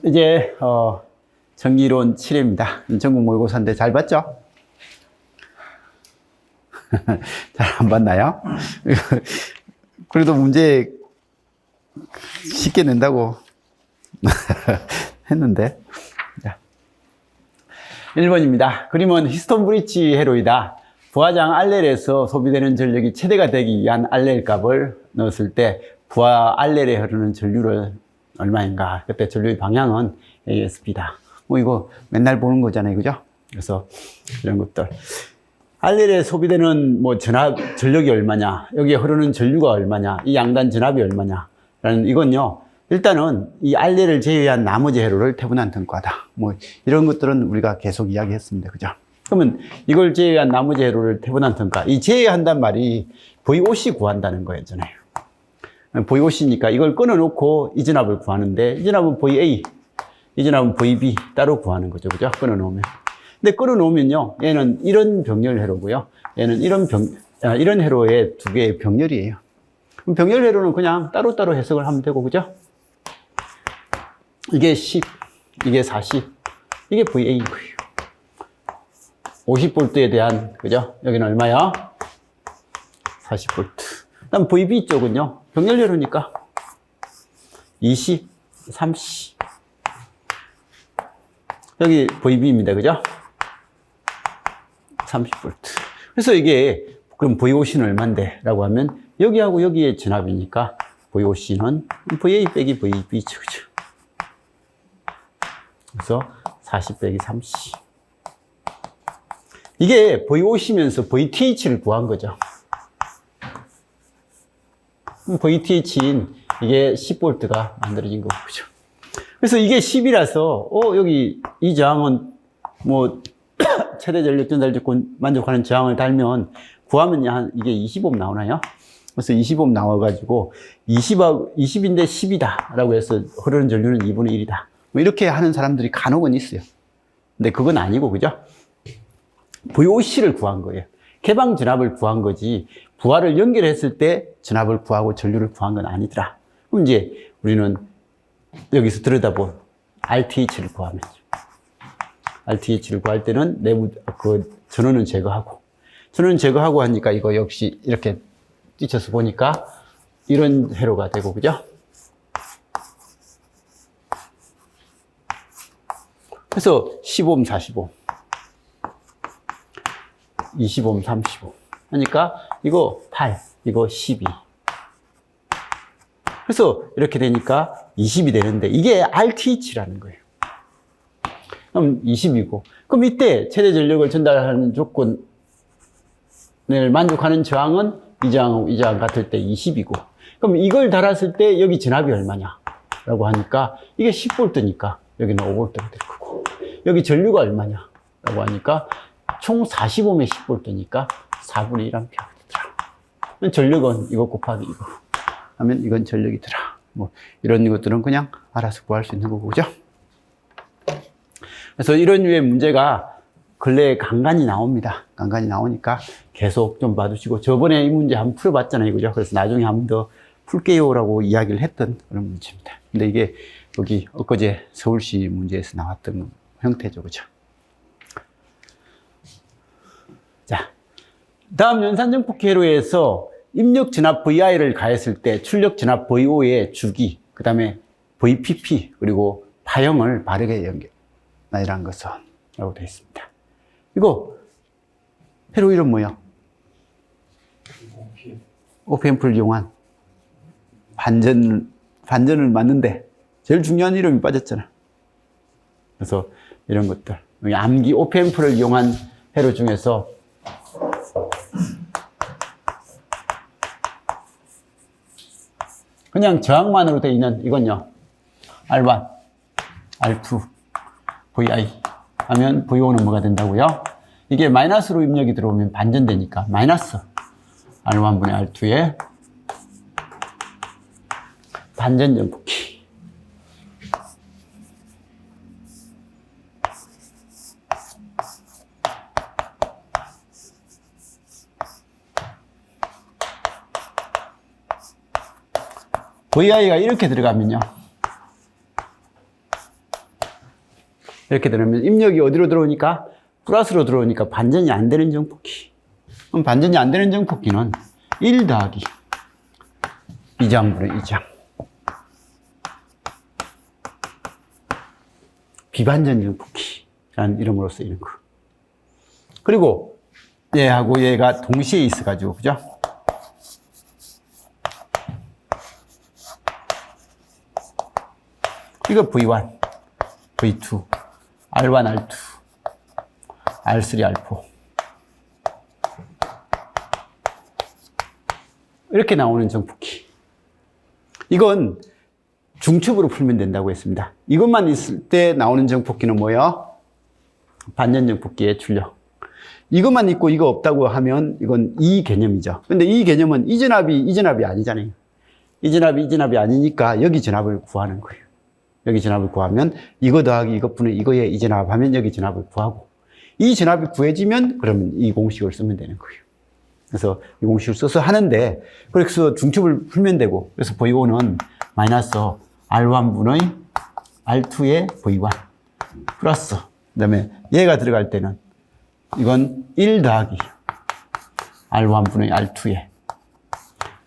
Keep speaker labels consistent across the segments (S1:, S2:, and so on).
S1: 이제 전기이론 7회입니다. 전국 모의고사인데 잘 봤죠? 잘 안 봤나요? 그래도 문제 쉽게 낸다고 했는데. 자, 1번입니다. 그림은 히스톤 브릿지 회로이다. 부하장 RL에서 소비되는 전력이 최대가 되기 위한 RL 값을 넣었을 때 부하 RL에 흐르는 전류를 얼마인가. 그때 전류의 방향은 ASB다. 뭐 이거 맨날 보는 거잖아요. 그죠? 그래서 이런 것들. RL에 소비되는 뭐 전력이 얼마냐. 여기에 흐르는 전류가 얼마냐. 이 양단 전압이 얼마냐. 라는 이건요. 일단은 이 RL을 제외한 나머지 회로를 태분한 등가다. 뭐 이런 것들은 우리가 계속 이야기했습니다. 그죠? 그러면 이걸 제외한 나머지 회로를 태분한 등가. 이 제외한단 말이 VOC 구한다는 거였잖아요. VOC니까 이걸 끊어놓고 이 전압을 구하는데, 이 전압은 VA, 이 전압은 VB 따로 구하는 거죠. 그죠? 끊어놓으면. 근데 끊어놓으면요. 얘는 이런 병렬 회로고요. 얘는 이런 회로의 두 개의 병렬이에요. 그럼 병렬 회로는 그냥 따로따로 해석을 하면 되고, 그죠? 이게 10, 이게 40, 이게 VA인 거예요. 50V에 대한, 그죠? 여기는 얼마야? 40V. 그다음 VB 쪽은요. 병렬 회로니까 20, 30. 여기 VB입니다. 그죠? 30V. 그래서 이게 그럼 VOC는 얼만데? 라고 하면 여기하고 여기의 전압이니까 VOC는 VA 빼기 VB죠. 그죠? 그래서 40 빼기 30. 이게 VOC면서 VTH를 구한 거죠. VTH인 이게 10V가 만들어진 거고, 그죠? 그래서 이게 10이라서, 여기 이 저항은 뭐, 최대 전력 전달 조건 만족하는 저항을 달면 구하면 이게 20옴 나오나요? 그래서 20옴 나와가지고 20인데 10이다. 라고 해서 흐르는 전류는 2분의 1이다. 뭐 이렇게 하는 사람들이 간혹은 있어요. 근데 그건 아니고, 그죠? VOC를 구한 거예요. 개방 전압을 구한 거지, 부하를 연결했을 때 전압을 구하고 전류를 구한 건 아니더라. 그럼 이제 우리는 여기서 들여다본 RTH를 구하면, RTH를 구할 때는 내부, 전원은 제거하고 하니까 이거 역시 이렇게 뛰쳐서 보니까 이런 회로가 되고, 그죠? 그래서 10옴, 40옴, 20옴, 35. 하니까 이거 8, 이거 12. 그래서 이렇게 되니까 20이 되는데 이게 RTH라는 거예요. 그럼 20이고. 그럼 이때 최대 전력을 전달하는 조건을 만족하는 저항은 이 저항하고 이 저항 같을 때 20이고. 그럼 이걸 달았을 때 여기 전압이 얼마냐? 라고 하니까 이게 10V니까 여기는 5V가 될 거고. 여기 전류가 얼마냐? 라고 하니까 총 40옴에 10V니까 4분의 1A 되더라. 전력은 이거 곱하기 이거 하면 이건 전력이더라. 뭐 이런 것들은 그냥 알아서 구할 수 있는 거고, 그죠? 그래서 이런 류의 문제가 근래에 간간히 나옵니다. 간간히 나오니까 계속 좀 봐두시고, 저번에 이 문제 한번 풀어봤잖아요. 그죠? 그래서 나중에 한 번 더 풀게요라고 이야기를 했던 그런 문제입니다. 근데 이게 여기 엊그제 서울시 문제에서 나왔던 형태죠. 그죠? 자, 다음 연산정폭 회로에서 입력 전압 VI를 가했을 때 출력 전압 VO의 주기, 그 다음에 VPP, 그리고 파형을 바르게 연결이라는 것은 라고 되어 있습니다. 이거 회로 이름 뭐야? OPM프를 이용한 반전을 맞는데 제일 중요한 이름이 빠졌잖아. 그래서 이런 것들, 여기 암기 OPM프를 이용한 회로 중에서 그냥 저항만으로 되어 있는 이건요, R1, R2, VI 하면 VO는 뭐가 된다고요? 이게 마이너스로 입력이 들어오면 반전되니까 마이너스 R1분의 R2의 반전 전폭기. VI가 이렇게 들어가면요, 이렇게 되면 입력이 어디로 들어오니까? 플러스로 들어오니까 반전이 안 되는 정폭기. 그럼 반전이 안 되는 정폭기는 1 더하기 2장분의 2장. 비반전 정폭기라는 이름으로 쓰이는 거. 그리고 얘하고 얘가 동시에 있어가지고, 그죠? 이거 V1, V2, R1, R2, R3, R4. 이렇게 나오는 정폭기. 이건 중첩으로 풀면 된다고 했습니다. 이것만 있을 때 나오는 정폭기는 뭐예요? 반전 정폭기의 출력. 이것만 있고 이거 없다고 하면 이건 이 개념이죠. 근데 이 개념은 이 전압이 아니잖아요. 이 전압이 아니니까 여기 전압을 구하는 거예요. 여기 전압을 구하면 이거 더하기 이것분의 이거에 이 전압 하면 여기 전압을 구하고, 이 전압이 구해지면 그러면 이 공식을 쓰면 되는 거예요. 그래서 이 공식을 써서 하는데, 그래서 중첩을 풀면 되고, 그래서 V5는 마이너스 R1분의 R2의 V1 플러스, 그 다음에 얘가 들어갈 때는 이건 1 더하기 R1분의 R2의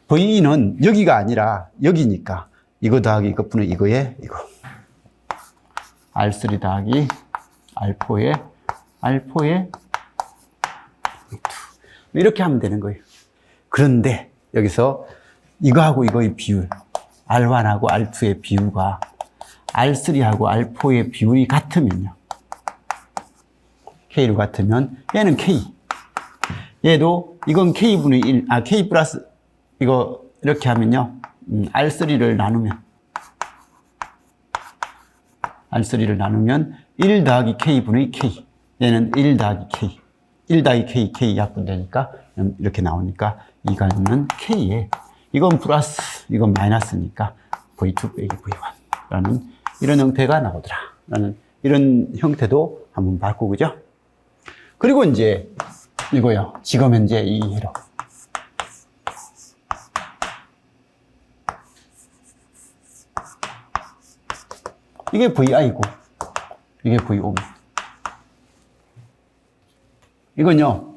S1: V는 여기가 아니라 여기니까 이거 더하기 이것분의 이거에 이거 R3 더하기 R4의 R4의 이렇게 하면 되는 거예요. 그런데 여기서 이거하고 이거의 비율, R1하고 R2의 비율과 R3하고 R4의 비율이 같으면요, K로 같으면 얘는 K, 얘도 이건 K분의 1, K 플러스 이거 이렇게 하면요, R3를 나누면 1 더하기 K분의 K, 얘는 1 더하기 K, 1 더하기 K 약분되니까 이렇게 나오니까 이거는 K에, 이건 플러스, 이건 마이너스니까 V2 빼기 V1 라는 이런 형태가 나오더라 라는 이런 형태도 한번 봤고, 그죠? 그리고 이제 이거요, 지금 현재 이 회로 이게 VI고 이게 VO입니다. 이건요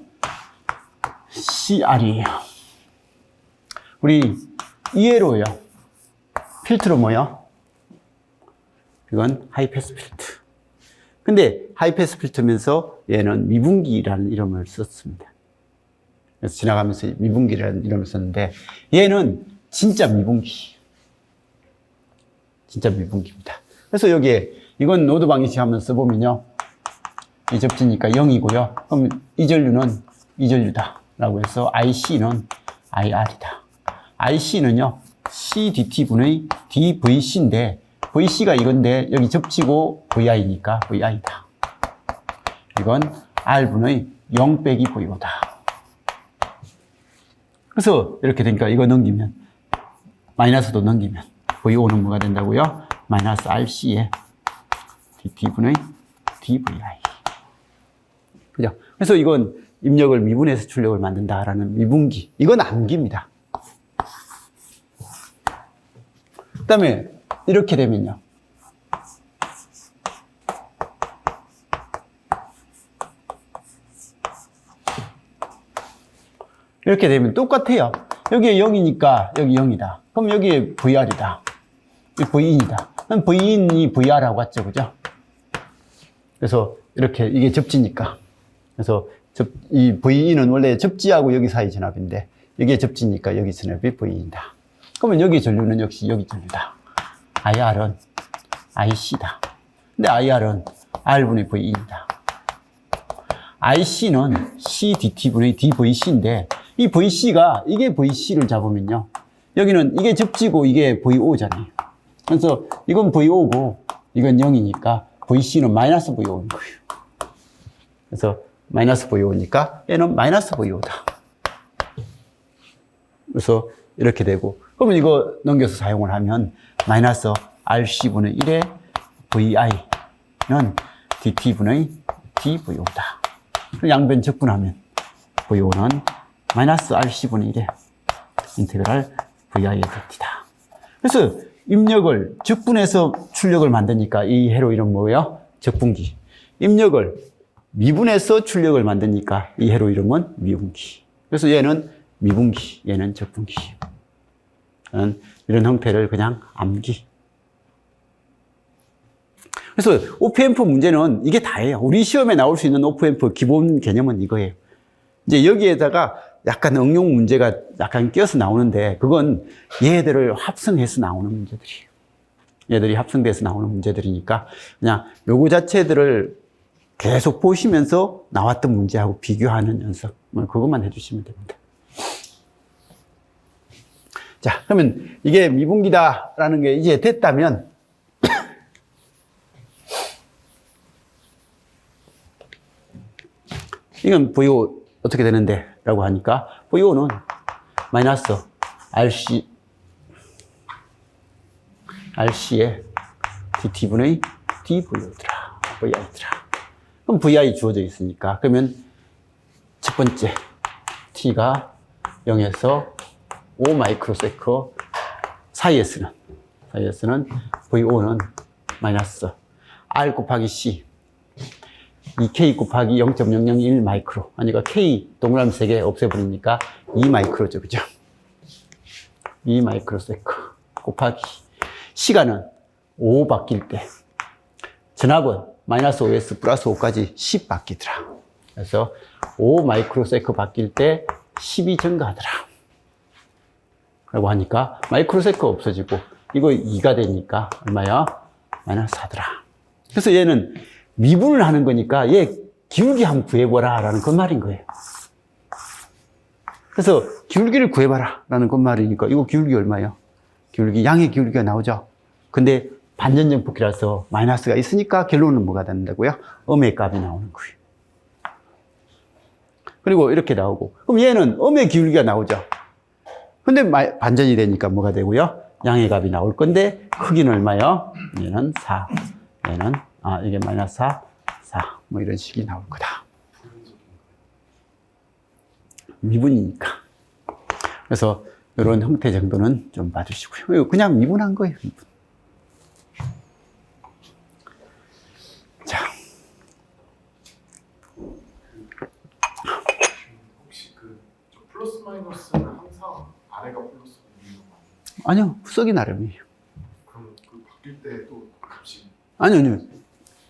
S1: CR이에요. 우리 이해로요, 필트로 뭐요? 이건 하이패스 필트. 근데 하이패스 필터면서 얘는 미분기라는 이름을 썼습니다. 그래서 지나가면서 미분기라는 이름을 썼는데, 얘는 진짜 미분기. 진짜 미분기입니다. 그래서 여기에 이건 노드 방정식 한번 써보면요, 이 접지니까 0이고요. 그럼 이 전류는 이 전류다 라고 해서 IC는 IR이다. IC는요 CDT분의 DVC인데, VC가 이건데 여기 접지고 VI니까 VI다. 이건 R분의 0 빼기 V5다. 그래서 이렇게 되니까 이거 넘기면, 마이너스도 넘기면 V5는 뭐가 된다고요? 마이너스 RC에 DT분의 DVI. 그죠? 그래서 이건 입력을 미분해서 출력을 만든다라는 미분기. 이건 암기입니다. 그 다음에 이렇게 되면요, 이렇게 되면 똑같아요. 여기에 0이니까 여기 0이다. 그럼 여기에 VR이다. 여기 VIN이다. 그럼 VIN이 VR하고 같죠, 그죠? 그래서 이렇게 이게 접지니까. 그래서 이 VIN은 원래 접지하고 여기 사이 전압인데, 여기에 접지니까 여기 전압이 VIN이다. 그러면 여기 전류는 역시 여기 전류다. IR은 IC다. 근데 IR은 R분의 VE이다. IC는 CDT분의 DVC인데, 이 VC가, 이게 VC를 잡으면요, 여기는 이게 접지고 이게 VO잖아요. 그래서 이건 VO고 이건 0이니까 VC는 마이너스 VO인 거예요. 그래서 마이너스 VO니까 얘는 마이너스 VO다. 그래서 이렇게 되고, 그러면 이거 넘겨서 사용을 하면 마이너스 RC분의 1의 VI는 DT분의 DVO다. 양변 적분하면 VO는 마이너스 RC분의 1의 인테그랄 VI의 DT다. 그래서 입력을 적분해서 출력을 만드니까 이 회로 이름 뭐예요? 적분기. 입력을 미분해서 출력을 만드니까 이 회로 이름은 미분기. 그래서 얘는 미분기, 얘는 적분기. 이런 형태를 그냥 암기. 그래서 오프앰프 문제는 이게 다예요. 우리 시험에 나올 수 있는 오프앰프 기본 개념은 이거예요. 이제 여기에다가 약간 응용 문제가 약간 껴서 나오는데 그건 얘들을 합성해서 나오는 문제들이에요. 얘들이 합성돼서 나오는 문제들이니까 그냥 요거 자체들을 계속 보시면서 나왔던 문제하고 비교하는 연습. 그것만 해주시면 됩니다. 자, 그러면 이게 미분기다라는 게 이제 됐다면 이건 VO 어떻게 되는데? 라고 하니까 VO는 마이너스 RC에 DT분의 DVO더라. VI더라. 그럼 VI 주어져 있으니까. 그러면 첫 번째 T가 0에서 5 마이크로세컨 사이에서는 VO는 마이너스 R 곱하기 C 이 K 곱하기 0.001 마이크로. 그러니까 K 동그라미 3개 없애버리니까 2 마이크로죠. 그죠? 2 마이크로세컨 곱하기 시간은 5 바뀔 때 전압은 마이너스 5에서 플러스 5까지 10 바뀌더라. 그래서 5 마이크로세컨 바뀔 때 10이 증가하더라. 라고 하니까 마이크로세컨 없어지고 이거 2가 되니까 얼마야? 마이너스 4더라. 그래서 얘는 미분을 하는 거니까 얘 기울기 한번 구해보라 라는 그 말인 거예요. 그래서 기울기를 구해봐라 라는 그 말이니까 이거 기울기 얼마예요? 기울기, 양의 기울기가 나오죠. 근데 반전정폭이라서 마이너스가 있으니까 결론은 뭐가 된다고요? 음의 값이 나오는 거예요. 그리고 이렇게 나오고 그럼 얘는 음의 기울기가 나오죠. 근데 반전이 되니까 뭐가 되고요? 양의 값이 나올 건데 크기는 얼마예요? 얘는 4, 얘는 이게 마이너스 4, 4. 뭐 이런 식이 나올 거다. 미분이니까. 그래서 이런 형태 정도는 좀 봐주시고요. 그냥 미분한 거예요, 미분. 자.
S2: 혹시 플러스 마이너스는 항상 아래가 플러스
S1: 아니요, 썩이 나름이에요.
S2: 그럼 바뀔 때 또 값이
S1: 아니요.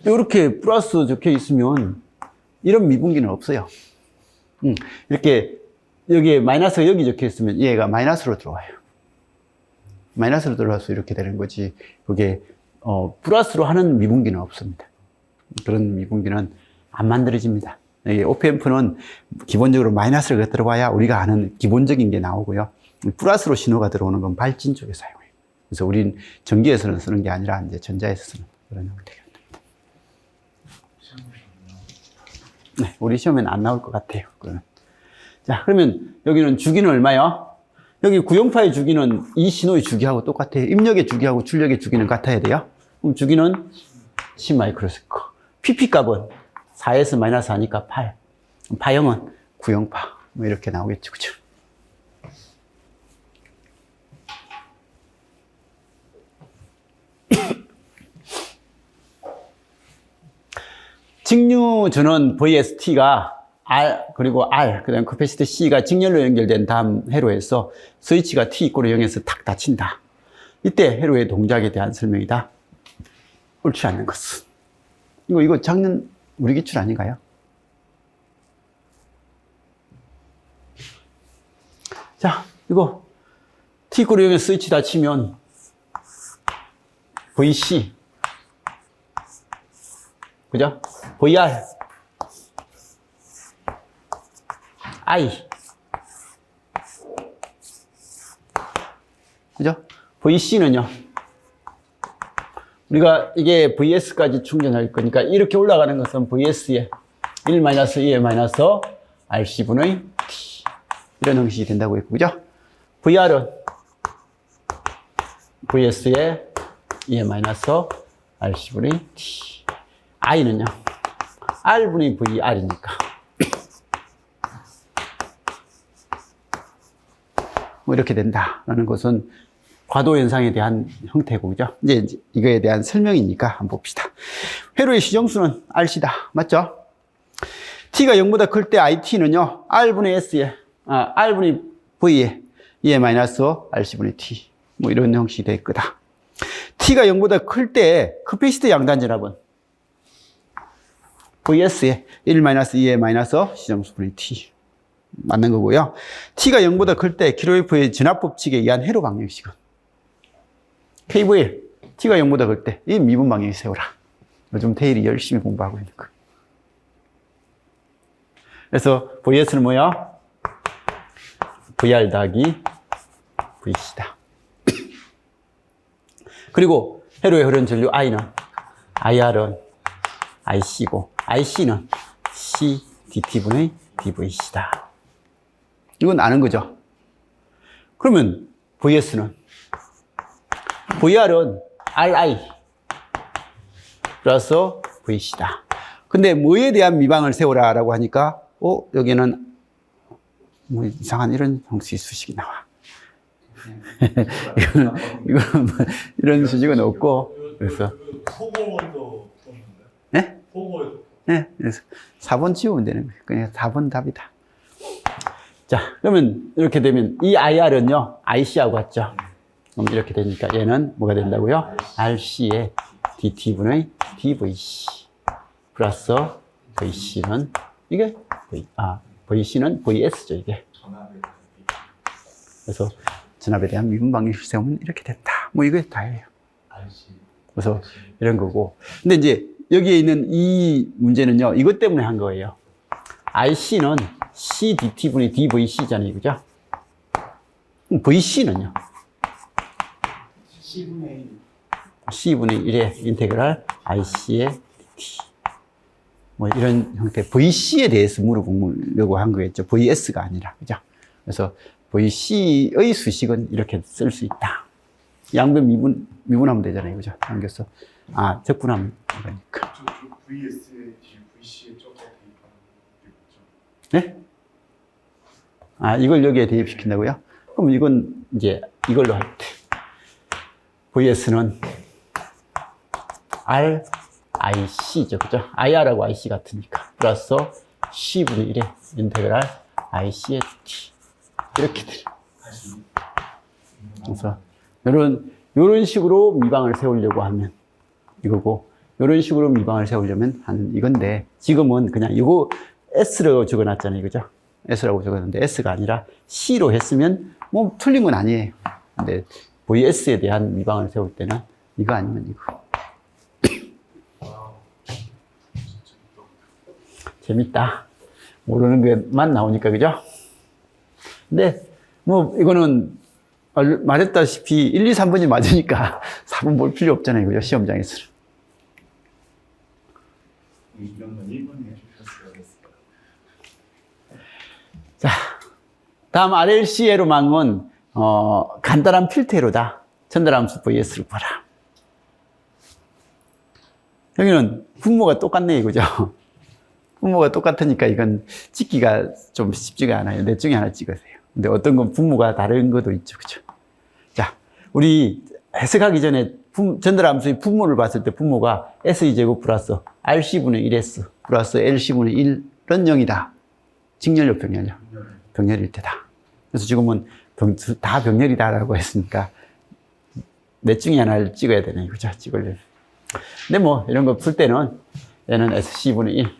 S1: 이렇게 플러스 적혀 있으면 이런 미분기는 없어요. 이렇게 여기에 마이너스가 여기 적혀 있으면 얘가 마이너스로 들어와요. 마이너스로 들어와서 이렇게 되는 거지. 그게 플러스로 하는 미분기는 없습니다. 그런 미분기는 안 만들어집니다. 오프앰프는 기본적으로 마이너스가 들어와야 우리가 아는 기본적인 게 나오고요. 플러스로 신호가 들어오는 건 발진 쪽에 사용해요. 그래서 우린 전기에서는 쓰는 게 아니라 이제 전자에서 쓰는 그런 형태가 됩니다. 네, 우리 시험에는 안 나올 것 같아요. 그러면. 자, 그러면 여기는 주기는 얼마요? 여기 구형파의 주기는 이 신호의 주기하고 똑같아요. 입력의 주기하고 출력의 주기는 같아야 돼요. 그럼 주기는 10 마이크로세컨. PP 값은 4에서 마이너스 4니까 8. 파형은 구형파. 뭐 이렇게 나오겠죠. 그죠? 직류전원 VST가 R, 그리고 R, 그 다음 커패시터 C가 직렬로 연결된 다음 회로에서 스위치가 T = 0에서 탁 닫힌다. 이때 회로의 동작에 대한 설명이다. 옳지 않는 것은. 이거 작년 우리 기출 아닌가요? 자, 이거 T = 0에서 스위치 닫히면 VC, 그죠? VR, I, 그죠? VC는요, 우리가 이게 VS까지 충전할 거니까 이렇게 올라가는 것은 VS에 1-2의 RC분의 T. 이런 형식이 된다고 했고, 그죠? VR은 VS에 2의 RC분의 T. I는요, R분의 VR이니까. 뭐 이렇게 된다라는 것은 과도 현상에 대한 형태고, 그죠? 이제 이거에 대한 설명이니까 한번 봅시다. 회로의 시정수는 RC다. 맞죠? T가 0보다 클 때 IT는요, R분의 S에, R분의 V에, E에 마이너스 RC분의 T. 뭐 이런 형식이 될 거다. T가 0보다 클 때 커피시트 양단전압은 VS에 1-2의 마이너스 시정수분의 T. 맞는 거고요. T가 0보다 클 때 킬로웨프의 전압법칙에 의한 회로 방정식은 KV, T가 0보다 클 때 이 미분 방정식 세워라. 요즘 테일이 열심히 공부하고 있는 거. 그래서 VS는 뭐야? VR 더하기 VC다. 그리고 회로에 흐르는 전류 I는 IR은 IC고 IC는 C DT분의 DVC다. 이건 아는 거죠. 그러면 VS는 VR은 RI 플러스 VC다. 근데 뭐에 대한 미방을 세우라 라고 하니까 여기는 뭐 이상한 이런 형식 수식이 나와. 이거는 뭐 이런 수식은 없고, 그래서.
S3: 소고원도 썼는데?
S1: 네?
S3: 소고에도.
S1: 네, 그래서 4번 지우면 되는 거예요. 그냥 4번 답이다. 자, 그러면 이렇게 되면 이 IR은요, IC하고 같죠? 그럼 이렇게 되니까 얘는 뭐가 된다고요? RC의 DT분의 DVC 플러스 VC는 이게 VC는 VS죠, 이게. 그래서 전압에 대한 미분 방정식을 세우면 이렇게 된다. 뭐 이게 다예요. 그래서 이런 거고. 근데 이제 여기에 있는 이 문제는요, 이것 때문에 한 거예요. IC는 CDT분의 DVC잖아요, 그죠? VC는요? C분의 1의 인테그랄 IC의 DT. 뭐 이런 형태, VC에 대해서 물어보려고 한 거겠죠. VS가 아니라, 그죠? 그래서 VC의 수식은 이렇게 쓸 수 있다. 양변 미분하면 되잖아요, 그죠? 남겨서. 적분하면 되니까.
S2: 저 VS에 VC에 저거
S1: 네?
S2: 대입하는 게
S1: 이걸 여기에 대입시킨다고요? 그럼 이건 이제 이걸로 할 때. VS는 RIC죠, 그죠? IR하고 IC 같으니까. 플러스 C분의 1의 인테그랄 IC의 T. 이렇게 돼요. 그래서, 요런 식으로 미방을 세우려고 하면 이거고, 요런 식으로 미방을 세우려면 하는 이건데, 지금은 그냥 이거 S라고 적어놨잖아요, 그죠? S라고 적었는데, S가 아니라 C로 했으면, 뭐, 틀린 건 아니에요. 근데, VS에 대한 미방을 세울 때는 이거 아니면 이거. 재밌다. 모르는 것만 나오니까, 그죠? 근데, 뭐, 이거는, 말했다시피 1, 2, 3번이 맞으니까 4번 볼 필요 없잖아요, 그죠? 시험장에서는.
S3: 이런 건 1번에 해주셨어야 됐어요.
S1: 자, 다음 RLC 회로망은, 간단한 필터회로다. 전달함수 VS를 봐라. 여기는 분모가 똑같네, 그죠? 분모가 똑같으니까 이건 찍기가 좀 쉽지가 않아요. 넷 중에 하나 찍으세요. 근데 어떤 건 분모가 다른 것도 있죠, 그죠? 자, 우리 해석하기 전에 전달함수의 분모를 봤을 때 분모가 S2제곱 플러스 RC분의 1S 플러스 LC분의 1은 0이다. 직렬요, 병렬요? 병렬일 때다. 그래서 지금은 다 병렬이다라고 했으니까 넷 중에 하나를 찍어야 되네, 그죠? 찍으려면. 근데 뭐 이런 거 풀 때는 얘는 SC분의 1,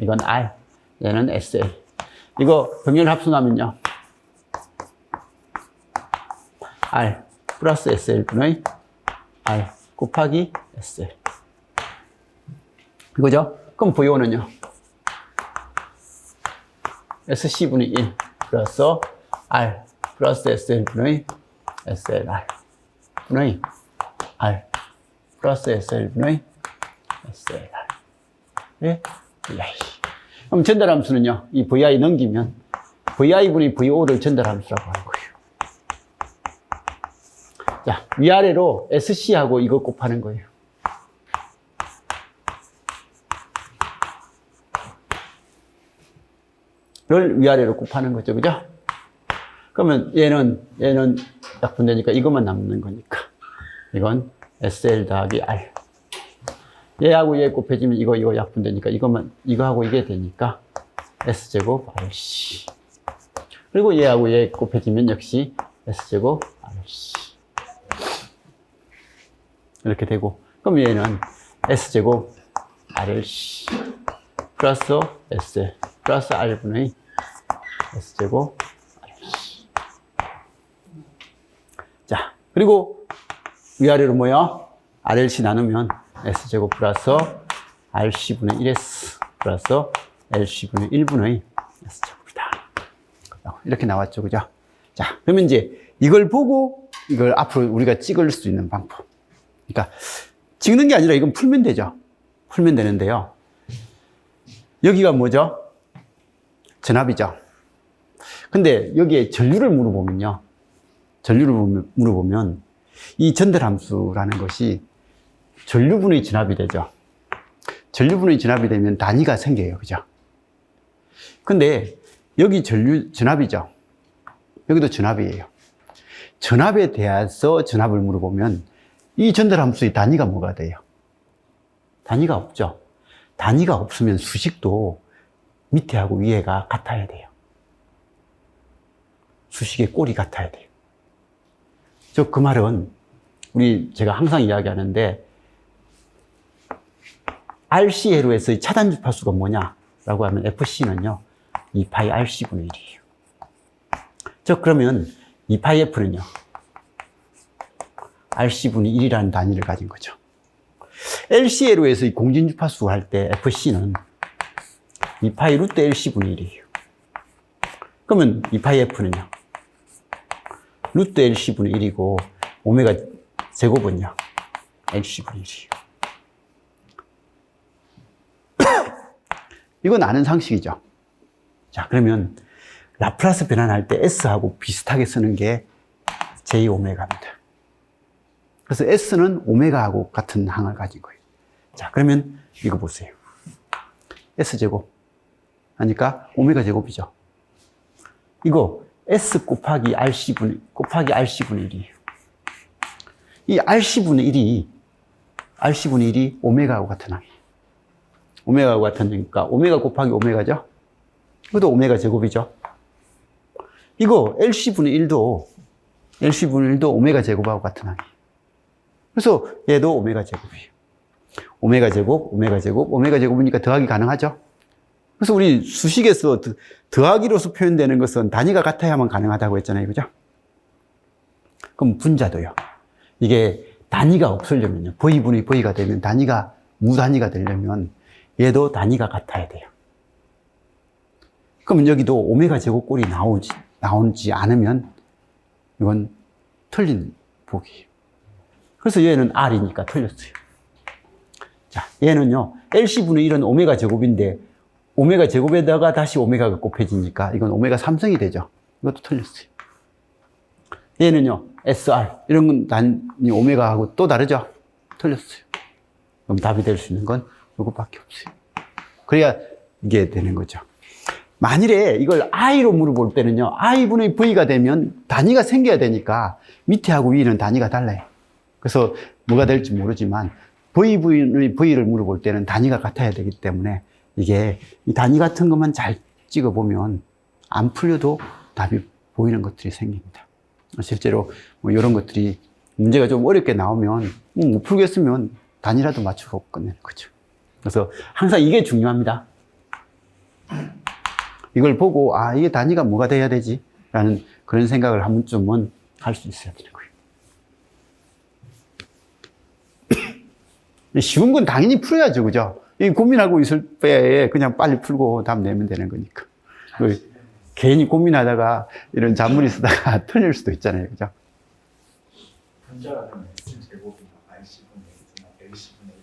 S1: 이건 R, 얘는 SL. 이거 병렬 합순하면요, R 플러스 SL분의 R 곱하기 SL. 이거죠? 그럼 VO는요, SC분의 1 플러스 R 플러스 SL분의 SLR 분의 R 플러스 SL분의 SLR. 예? VI. 그럼 전달함수는요, 이 VI 넘기면 VI분의 VO를 전달함수라고 하는 거예요. 자, 위아래로 SC하고 이거 곱하는 거예요. 를 위아래로 곱하는 거죠, 그죠? 그러면 얘는 약분되니까 이것만 남는 거니까. 이건 SL 더하기 R. 얘하고 얘 곱해지면 이거 약분되니까 이거하고 이게 되니까 S제곱 RC. 그리고 얘하고 얘 곱해지면 역시 S제곱 RC. 이렇게 되고, 그럼 얘는 S제곱 RLC 플러스 SL 플러스 R분의 S제곱 RLC. 자, 그리고 위아래로 뭐야? RLC 나누면 S제곱 플러스 RC분의 1S 플러스 LC분의 1분의 S제곱이다. 이렇게 나왔죠, 그죠? 자, 그러면 이제 이걸 보고 이걸 앞으로 우리가 찍을 수 있는 방법. 그러니까 찍는 게 아니라 이건 풀면 되죠. 풀면 되는데요. 여기가 뭐죠? 전압이죠. 근데 여기에 전류를 물어보면요. 전류를 물어보면 이 전달함수라는 것이 전류분의 전압이 되죠. 전류분의 전압이 되면 단위가 생겨요. 그죠? 근데 여기 전압이죠. 여기도 전압이에요. 전압에 대해서 전압을 물어보면 이 전달함수의 단위가 뭐가 돼요? 단위가 없죠. 단위가 없으면 수식도 밑에하고 위에가 같아야 돼요. 수식의 꼴이 같아야 돼요. 그 말은 제가 항상 이야기하는데 RC 회로에서의 차단 주파수가 뭐냐라고 하면 FC는요 2파이 RC분의 1이에요. 그러면 2파이 F는요 RC분의 1이라는 단위를 가진 거죠. LC 회로에서의 공진 주파수 할 때 FC는 2파이 루트 LC분의 1이에요. 그러면 2파이 F는요 루트 LC분의 1이고 오메가 제곱은요 LC분의 1이에요. 이건 아는 상식이죠. 자, 그러면 라플라스 변환할 때 S하고 비슷하게 쓰는 게 J오메가입니다. 그래서 S는 오메가하고 같은 항을 가진 거예요. 자, 그러면 이거 보세요. S제곱 하니까 오메가 제곱이죠. 이거 S 곱하기 RC분의 1이에요. 이 RC분의 1이 오메가하고 같은 항이에요. 오메가하고 같으니까 오메가 곱하기 오메가죠. 이것도 오메가 제곱이죠. 이거 LC분의 1도 오메가 제곱하고 같은 항이에요. 그래서 얘도 오메가 제곱이에요. 오메가 제곱이니까 더하기 가능하죠. 그래서 우리 수식에서 더하기로서 표현되는 것은 단위가 같아야만 가능하다고 했잖아요. 그죠? 그럼 분자도요. 이게 단위가 없으려면요. V분의 V가 되면 단위가 무단위가 되려면 얘도 단위가 같아야 돼요. 그럼 여기도 오메가 제곱 꼴이 나오지 않으면 이건 틀린 보기예요. 그래서 얘는 R이니까 틀렸어요. 자, 얘는요, LC분의 1은 오메가 제곱인데, 오메가 제곱에다가 다시 오메가가 곱해지니까 이건 오메가 3승이 되죠. 이것도 틀렸어요. 얘는요, SR. 이런 건 단위 오메가하고 또 다르죠? 틀렸어요. 그럼 답이 될 수 있는 건 이것밖에 없어요. 그래야 이게 되는 거죠. 만일에 이걸 I로 물어볼 때는요, I분의 V가 되면 단위가 생겨야 되니까 밑에하고 위는 단위가 달라요. 그래서 뭐가 될지 모르지만 V분의 V를 물어볼 때는 단위가 같아야 되기 때문에 이게 이 단위 같은 것만 잘 찍어보면 안 풀려도 답이 보이는 것들이 생깁니다. 실제로 뭐 이런 것들이 문제가 좀 어렵게 나오면 못 풀겠으면 단위라도 맞추고 끝내는 거죠. 그래서 항상 이게 중요합니다. 이걸 보고 이게 단위가 뭐가 돼야 되지? 라는 그런 생각을 한 번쯤은 할 수 있어야 되는 거예요. 쉬운 건 당연히 풀어야죠. 그죠? 이 고민하고 있을 때에 그냥 빨리 풀고 답 내면 되는 거니까. 괜히 고민하다가 이런 잡문이 쓰다가 틀릴 수도 있잖아요. 그죠?
S3: 분자가 되면 S제곱이나 RC분의 S나 LC분의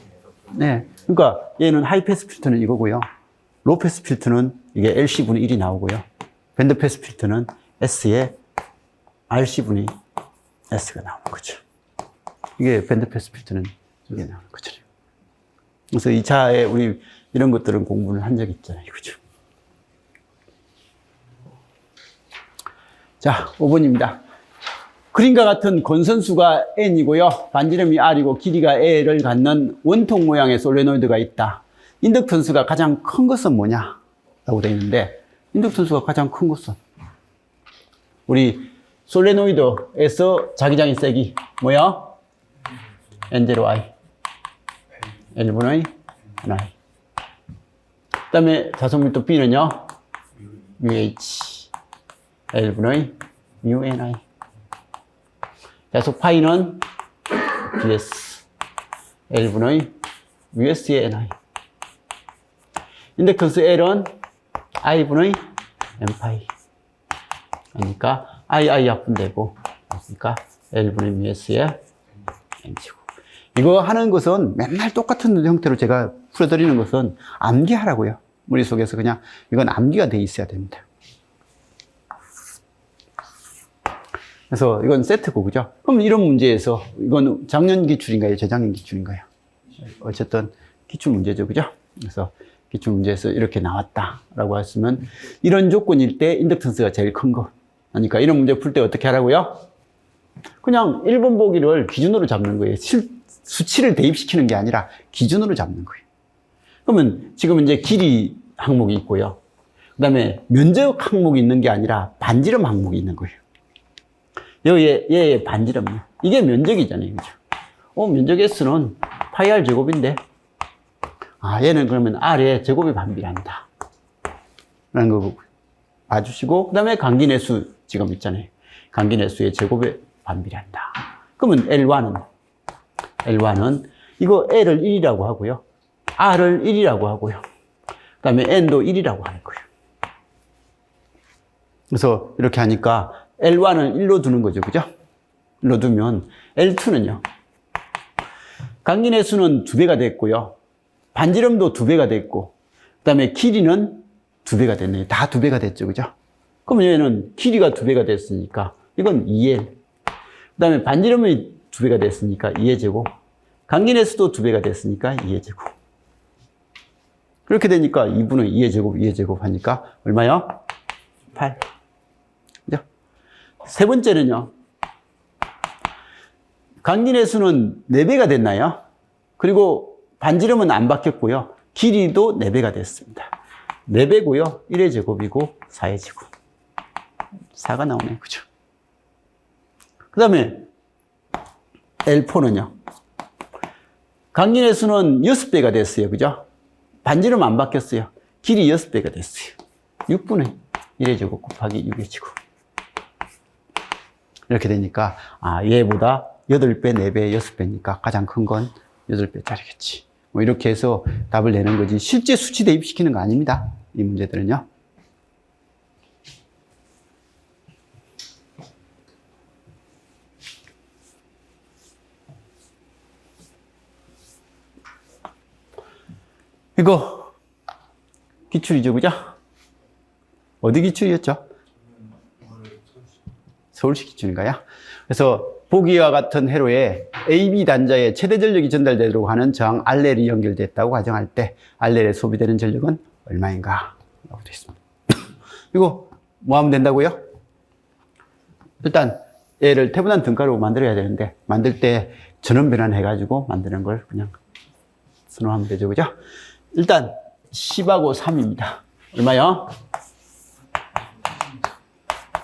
S3: 1 해서
S1: 네. 그러니까 얘는 하이패스 필터는 이거고요. 로우패스 필터는 이게 LC분의 1이 나오고요. 밴드패스 필터는 S에 RC분의 S가 나오는 거죠. 이게 밴드패스 필터는 이게 나오는 거죠. 그래서 2차에 우리 이런 것들은 공부를 한 적이 있잖아요. 그죠? 자, 5번입니다. 그림과 같은 건선수가 N이고요. 반지름이 R이고 길이가 L을 갖는 원통 모양의 솔레노이드가 있다. 인덕턴스가 가장 큰 것은 뭐냐? 라고 되어 있는데, 인덕턴스가 가장 큰 것은 우리 솔레노이드에서 자기장의 세기 뭐야? N0I 1분의 NI. 그 다음에 자석밀도 B는요? UH 1분의 UNI. 자석 파이는 BS 1분의 US의 NI. 인덕턴스 L은 I분의 N파이. 그러니까 II 합분되고, 그러니까 L분의 US의 N제곱. 이거 하는 것은 맨날 똑같은 형태로 제가 풀어드리는 것은 암기하라고요. 머릿속에서 그냥 이건 암기가 돼 있어야 됩니다. 그래서 이건 세트고, 그죠? 그럼 이런 문제에서 이건 작년 기출인가요? 재작년 기출인가요? 어쨌든 기출 문제죠, 그죠? 그래서 기출 문제에서 이렇게 나왔다라고 했으면 이런 조건일 때 인덕턴스가 제일 큰 거. 그러니까 이런 문제 풀 때 어떻게 하라고요? 그냥 1번 보기를 기준으로 잡는 거예요. 수치를 대입시키는 게 아니라 기준으로 잡는 거예요. 그러면 지금 이제 길이 항목이 있고요. 그 다음에 면적 항목이 있는 게 아니라 반지름 항목이 있는 거예요. 얘의 반지름이요. 이게 면적이잖아요. 그죠? 면적 S는 파이 R 제곱인데, 얘는 그러면 R의 제곱이 반비례한다. 라는 거 봐주시고, 그 다음에 관계내수 지금 있잖아요. 관계내수의 제곱에 반비례한다. 그러면 L1은 이거 L을 1이라고 하고요. R을 1이라고 하고요. 그 다음에 N도 1이라고 하는 거예요. 그래서 이렇게 하니까 L1을 1로 두는 거죠. 그죠? 1로 두면 L2는요. 관계내수는 2배가 됐고요. 반지름도 2배가 됐고, 그 다음에 길이는 2배가 됐네요. 다 2배가 됐죠. 그죠? 그러면 얘는 길이가 2배가 됐으니까 이건 2L. 그 다음에 반지름이 2배가 됐으니까 2의 제곱. 관계내수도 2배가 됐으니까 2의 제곱. 그렇게 되니까 2분의 2의 제곱 하니까 얼마요? 8. 그죠? 세 번째는요. 관계내수는 4배가 됐나요? 그리고 반지름은 안 바뀌었고요. 길이도 4배가 됐습니다. 4배고요. 1의 제곱이고 4의 제곱. 4가 나오네요. 그죠? 그 다음에 L4는요. 관계내수는 6배가 됐어요. 그죠? 반지름 안 바뀌었어요. 길이 6배가 됐어요. 6분의 1의 제곱 곱하기 6의 제곱. 이렇게 되니까 얘보다 8배, 4배, 6배니까 가장 큰 건 8배짜리겠지. 뭐 이렇게 해서 답을 내는 거지 실제 수치 대입시키는 거 아닙니다. 이 문제들은요. 이거 기출이죠, 그죠? 어디 기출이었죠? 서울시 기출인가요? 그래서 보기와 같은 회로에 AB 단자에 최대 전력이 전달되도록 하는 저항 RL이 연결됐다고 가정할 때 RL에 소비되는 전력은 얼마인가? 라고 되어 있습니다. 이거 뭐 하면 된다고요? 일단 얘를 태분한 등가로 만들어야 되는데 만들 때 전원 변환해가지고 만드는 걸 그냥 선호하면 되죠, 그죠? 일단 10하고 3입니다. 얼마요?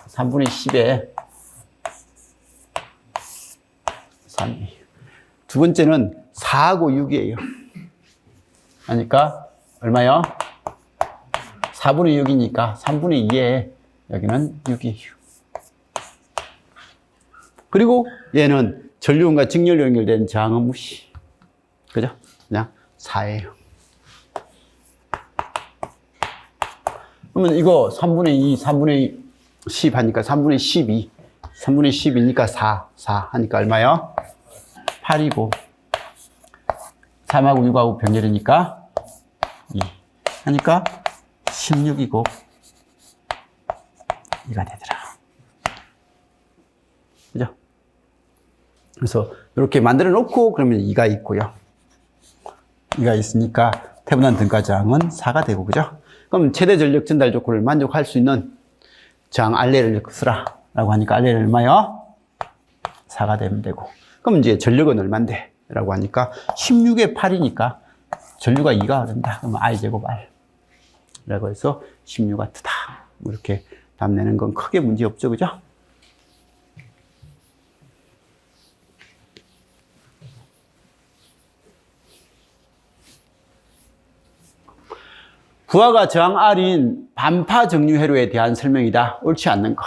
S1: 3분의 10에 3. 두 번째는 4하고 6이에요. 그러니까 얼마요? 4분의 6이니까 3분의 2에 여기는 6이에요. 그리고 얘는 전류원과 직렬로 연결된 저항은 무시. 그죠? 그냥 4예요. 그러면 이거 3분의 2, 3분의 10 하니까 3분의 12. 3분의 10이니까 4 하니까 얼마요? 8이고 3하고 6하고 병렬이니까 2 하니까 16이고 2가 되더라. 그죠? 그래서 이렇게 만들어 놓고 그러면 2가 있고요. 2가 있으니까 태분한 등가저항은 4가 되고, 그죠? 그럼 최대 전력 전달 조건을 만족할 수 있는 저항 RL을 쓰라 라고 하니까 RL은 얼마요? 4가 되면 되고. 그럼 이제 전력은 얼만데? 라고 하니까 16에 8이니까 전류가 2가 된다. 그러면 I제곱 R. 라고 해서 16W다. 이렇게 답 내는 건 크게 문제 없죠. 그죠? 부하가 저항 R인 반파 정류 회로에 대한 설명이다. 옳지 않는 거.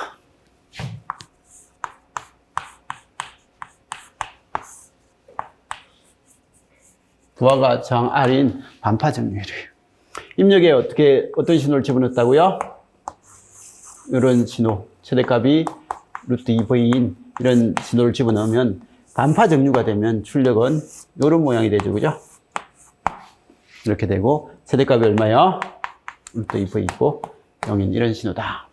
S1: 부하가 저항 R인 반파 정류 회로예요. 입력에 어떤 신호를 집어넣었다고요? 이런 신호, 최대값이 루트 2V인 이런 신호를 집어넣으면 반파 정류가 되면 출력은 이런 모양이 되죠. 그죠? 이렇게 되고 최대값이 얼마요? 루트 2V이고 0인 이런 신호다.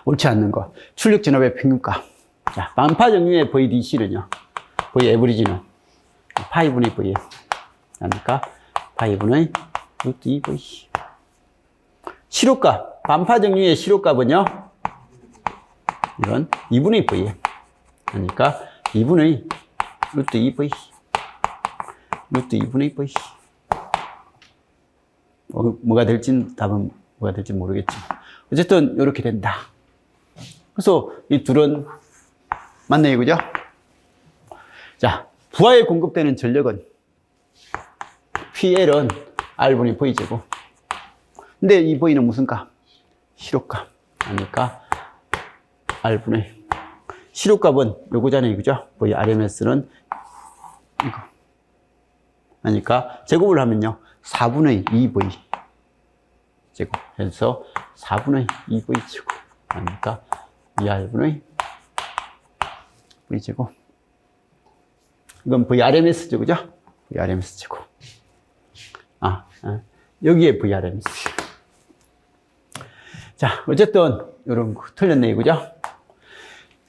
S1: 옳지 않는 거. 출력 진압의 평균값. 자, 반파 정류의 VDC는요. V 에버리지는 파이분의 V에 그러니까 파이분의 루트 2V. 시료값. 반파 정류의 시료값은요. 이건 2분의 V에 그러니까 2분의 루트 2V. 루트 2분의 V. 뭐가 될진 답은 뭐가 될지 모르겠지만 어쨌든 이렇게 된다. 그래서 이 둘은 맞네요. 그죠? 자, 부하에 공급되는 전력은 PL은 R분의 V제곱. 근데 이 V는 무슨 값? 시료값. 그러니까 R분의 시료값은 요거잖아요. 그죠? V RMS는 이거. 그러니까 제곱을 하면요. 4분의 2V 제곱 해서 4분의 2V 제곱 그러니까 2R분의 V 제곱. 이건 VRMS죠. 그죠? VRMS 제곱. 여기에 VRMS. 자, 어쨌든 이런 거 틀렸네요. 그죠?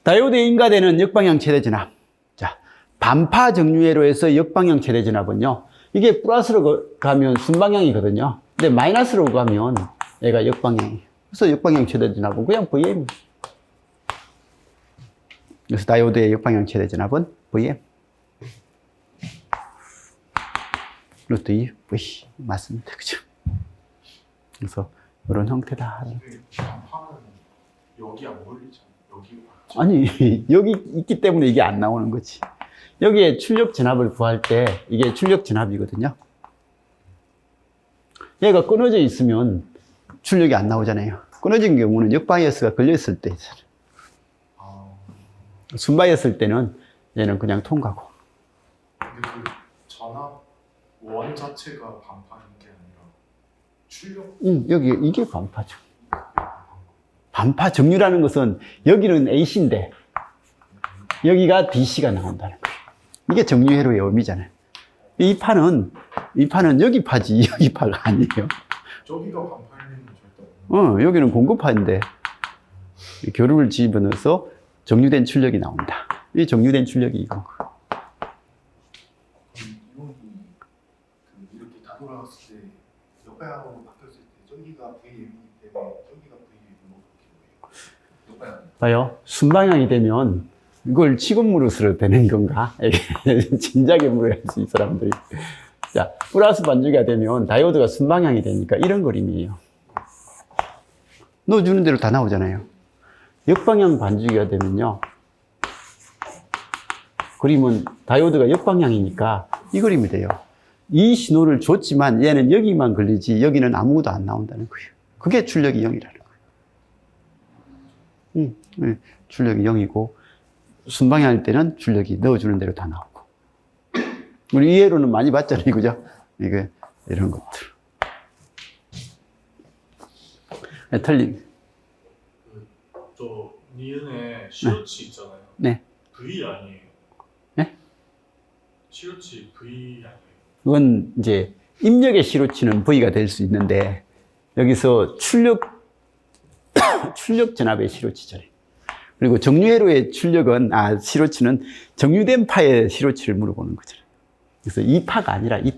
S1: 다이오드에 인가되는 역방향 최대 진압. 자, 반파 정류회로에서 역방향 최대 진압은요. 이게 플러스로 가면 순방향이거든요. 근데 마이너스로 가면 얘가 역방향이에요. 그래서 역방향 최대 진압은 그냥 VM. 그래서 다이오드의 역방향 최대 진압은 VM. 루트 2V. 맞습니다. 그죠? 그래서 이런 형태다.
S2: 반파는 여기 안 걸리잖아. 여기 맞죠?
S1: 아니, 여기 있기 때문에 이게 안 나오는 거지. 여기에 출력 진압을 구할 때 이게 출력 진압이거든요. 얘가 끊어져 있으면 출력이 안 나오잖아요. 끊어진 경우는 역바이어스가 걸려있을 때 순바이었을 때는 얘는 그냥 통과고.
S2: 근데 그 전압 원 자체가 반파인 게 아니라 출력.
S1: 여기 이게 반파죠. 반파 정류라는 것은 여기는 AC인데 여기가 DC가 나온다는 거예요. 이게 정류회로의 의미잖아요. 이 파는 여기 파지 여기 파가 아니에요.
S2: 저기가 반파일 리는 절대 없는.
S1: 여기는 공급파인데 교류를 집어넣어서 정류된 출력이 나온다. 이 정류된 출력이 이거.
S4: 이온이 이렇게 다 돌아갔을 때 역방향으로 바뀌었을 때 저기가 VM이기 때문에 저기가 VM으로 바뀌는 거예요. 역방향.
S1: 봐요. 순방향이 되면 이걸 치근무릇으로 되는 건가? 진작에 물어야지, 이 사람들이. 자, 플러스 반주기가 되면 다이오드가 순방향이 되니까 이런 그림이에요. 넣어주는 대로 다 나오잖아요. 역방향 반주기가 되면요. 그림은 다이오드가 역방향이니까 이 그림이 돼요. 이 신호를 줬지만 얘는 여기만 걸리지 여기는 아무것도 안 나온다는 거예요. 그게 출력이 0이라는 거예요. 출력이 0이고 순방향일 때는 출력이 넣어주는 대로 다 나오고. 우리 이해로는 많이 봤잖아요. 그죠? 이게 이런 것들. 틀림.
S5: 저 니은에 시로치 있잖아요.
S1: 네.
S5: V 아니에요?
S1: 네?
S5: 시로치 V 아니에요?
S1: 그건 이제 입력의 시로치는 V가 될 수 있는데 여기서 출력 전압의 시로치잖아요. 그리고 정류회로의 출력은 시로치는 정류된 파의 시로치를 물어보는 거잖아요. 그래서 이 파가 아니라 이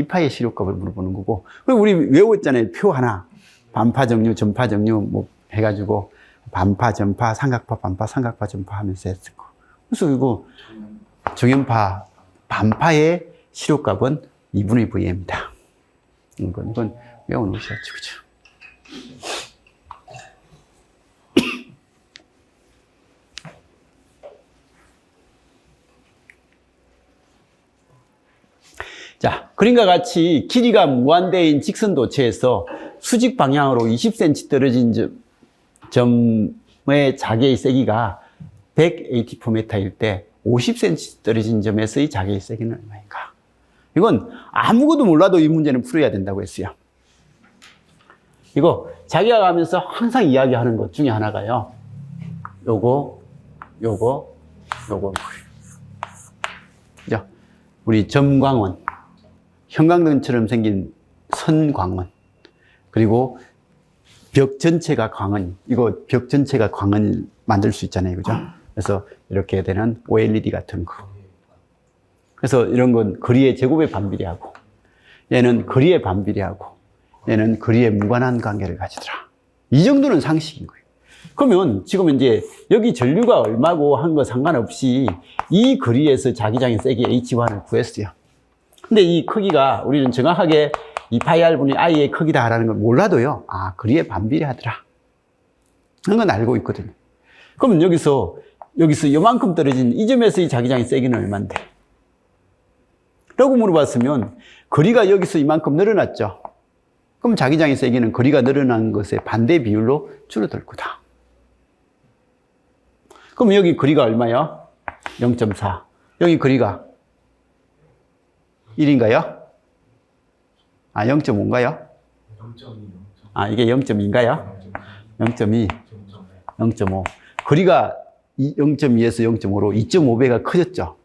S1: 파의 시료값을 물어보는 거고. 그리고 우리 외웠잖아요. 표 하나. 반파 정류, 전파 정류 뭐 해가지고 반파, 전파, 삼각파, 반파, 삼각파, 전파 하면서 했을 거. 그래서 이거 정연파, 반파의 시료값은 2분의 V입니다. 이건 외워놓으셔야지, 그죠? 자, 그림과 같이 길이가 무한대인 직선도체에서 수직 방향으로 20cm 떨어진 점의 자개의 세기가 100 AT/m일 때 50cm 떨어진 점에서의 자개의 세기는 얼마인가? 이건 아무것도 몰라도 이 문제는 풀어야 된다고 했어요. 이거 자기가 가면서 항상 이야기하는 것 중에 하나가요. 요거. 그죠? 우리 점광원, 형광등처럼 생긴 선광원, 그리고 벽 전체가 광원, 이거 벽 전체가 광원 만들 수 있잖아요. 그죠? 그래서 이렇게 되는 OLED 같은 거. 그래서 이런 건 거리의 제곱에 반비례하고, 얘는 거리에 반비례하고, 얘는 거리에 무관한 관계를 가지더라. 이 정도는 상식인 거예요. 그러면 지금 이제 여기 전류가 얼마고 한 거 상관없이 이 거리에서 자기장의 세기 H1을 구했어요. 근데 이 크기가 우리는 정확하게 2πr분의 i의 크기다라는 걸 몰라도요, 아, 거리에 반비례하더라. 그런 건 알고 있거든요. 그러면 여기서 요만큼 떨어진 이 점에서의 자기장의 세기는 얼만데? 라고 물어봤으면 거리가 여기서 이만큼 늘어났죠. 그럼 자기장의 세기는 거리가 늘어난 것에 반대 비율로 줄어들 거다. 그럼 여기 거리가 얼마요? 0.4. 여기 거리가 1인가요? 아, 0.5인가요?
S3: 0.2,
S1: 아, 이게 0.2인가요? 0.2, 0.5. 거리가 0.2에서 0.5로 2.5배가 커졌죠.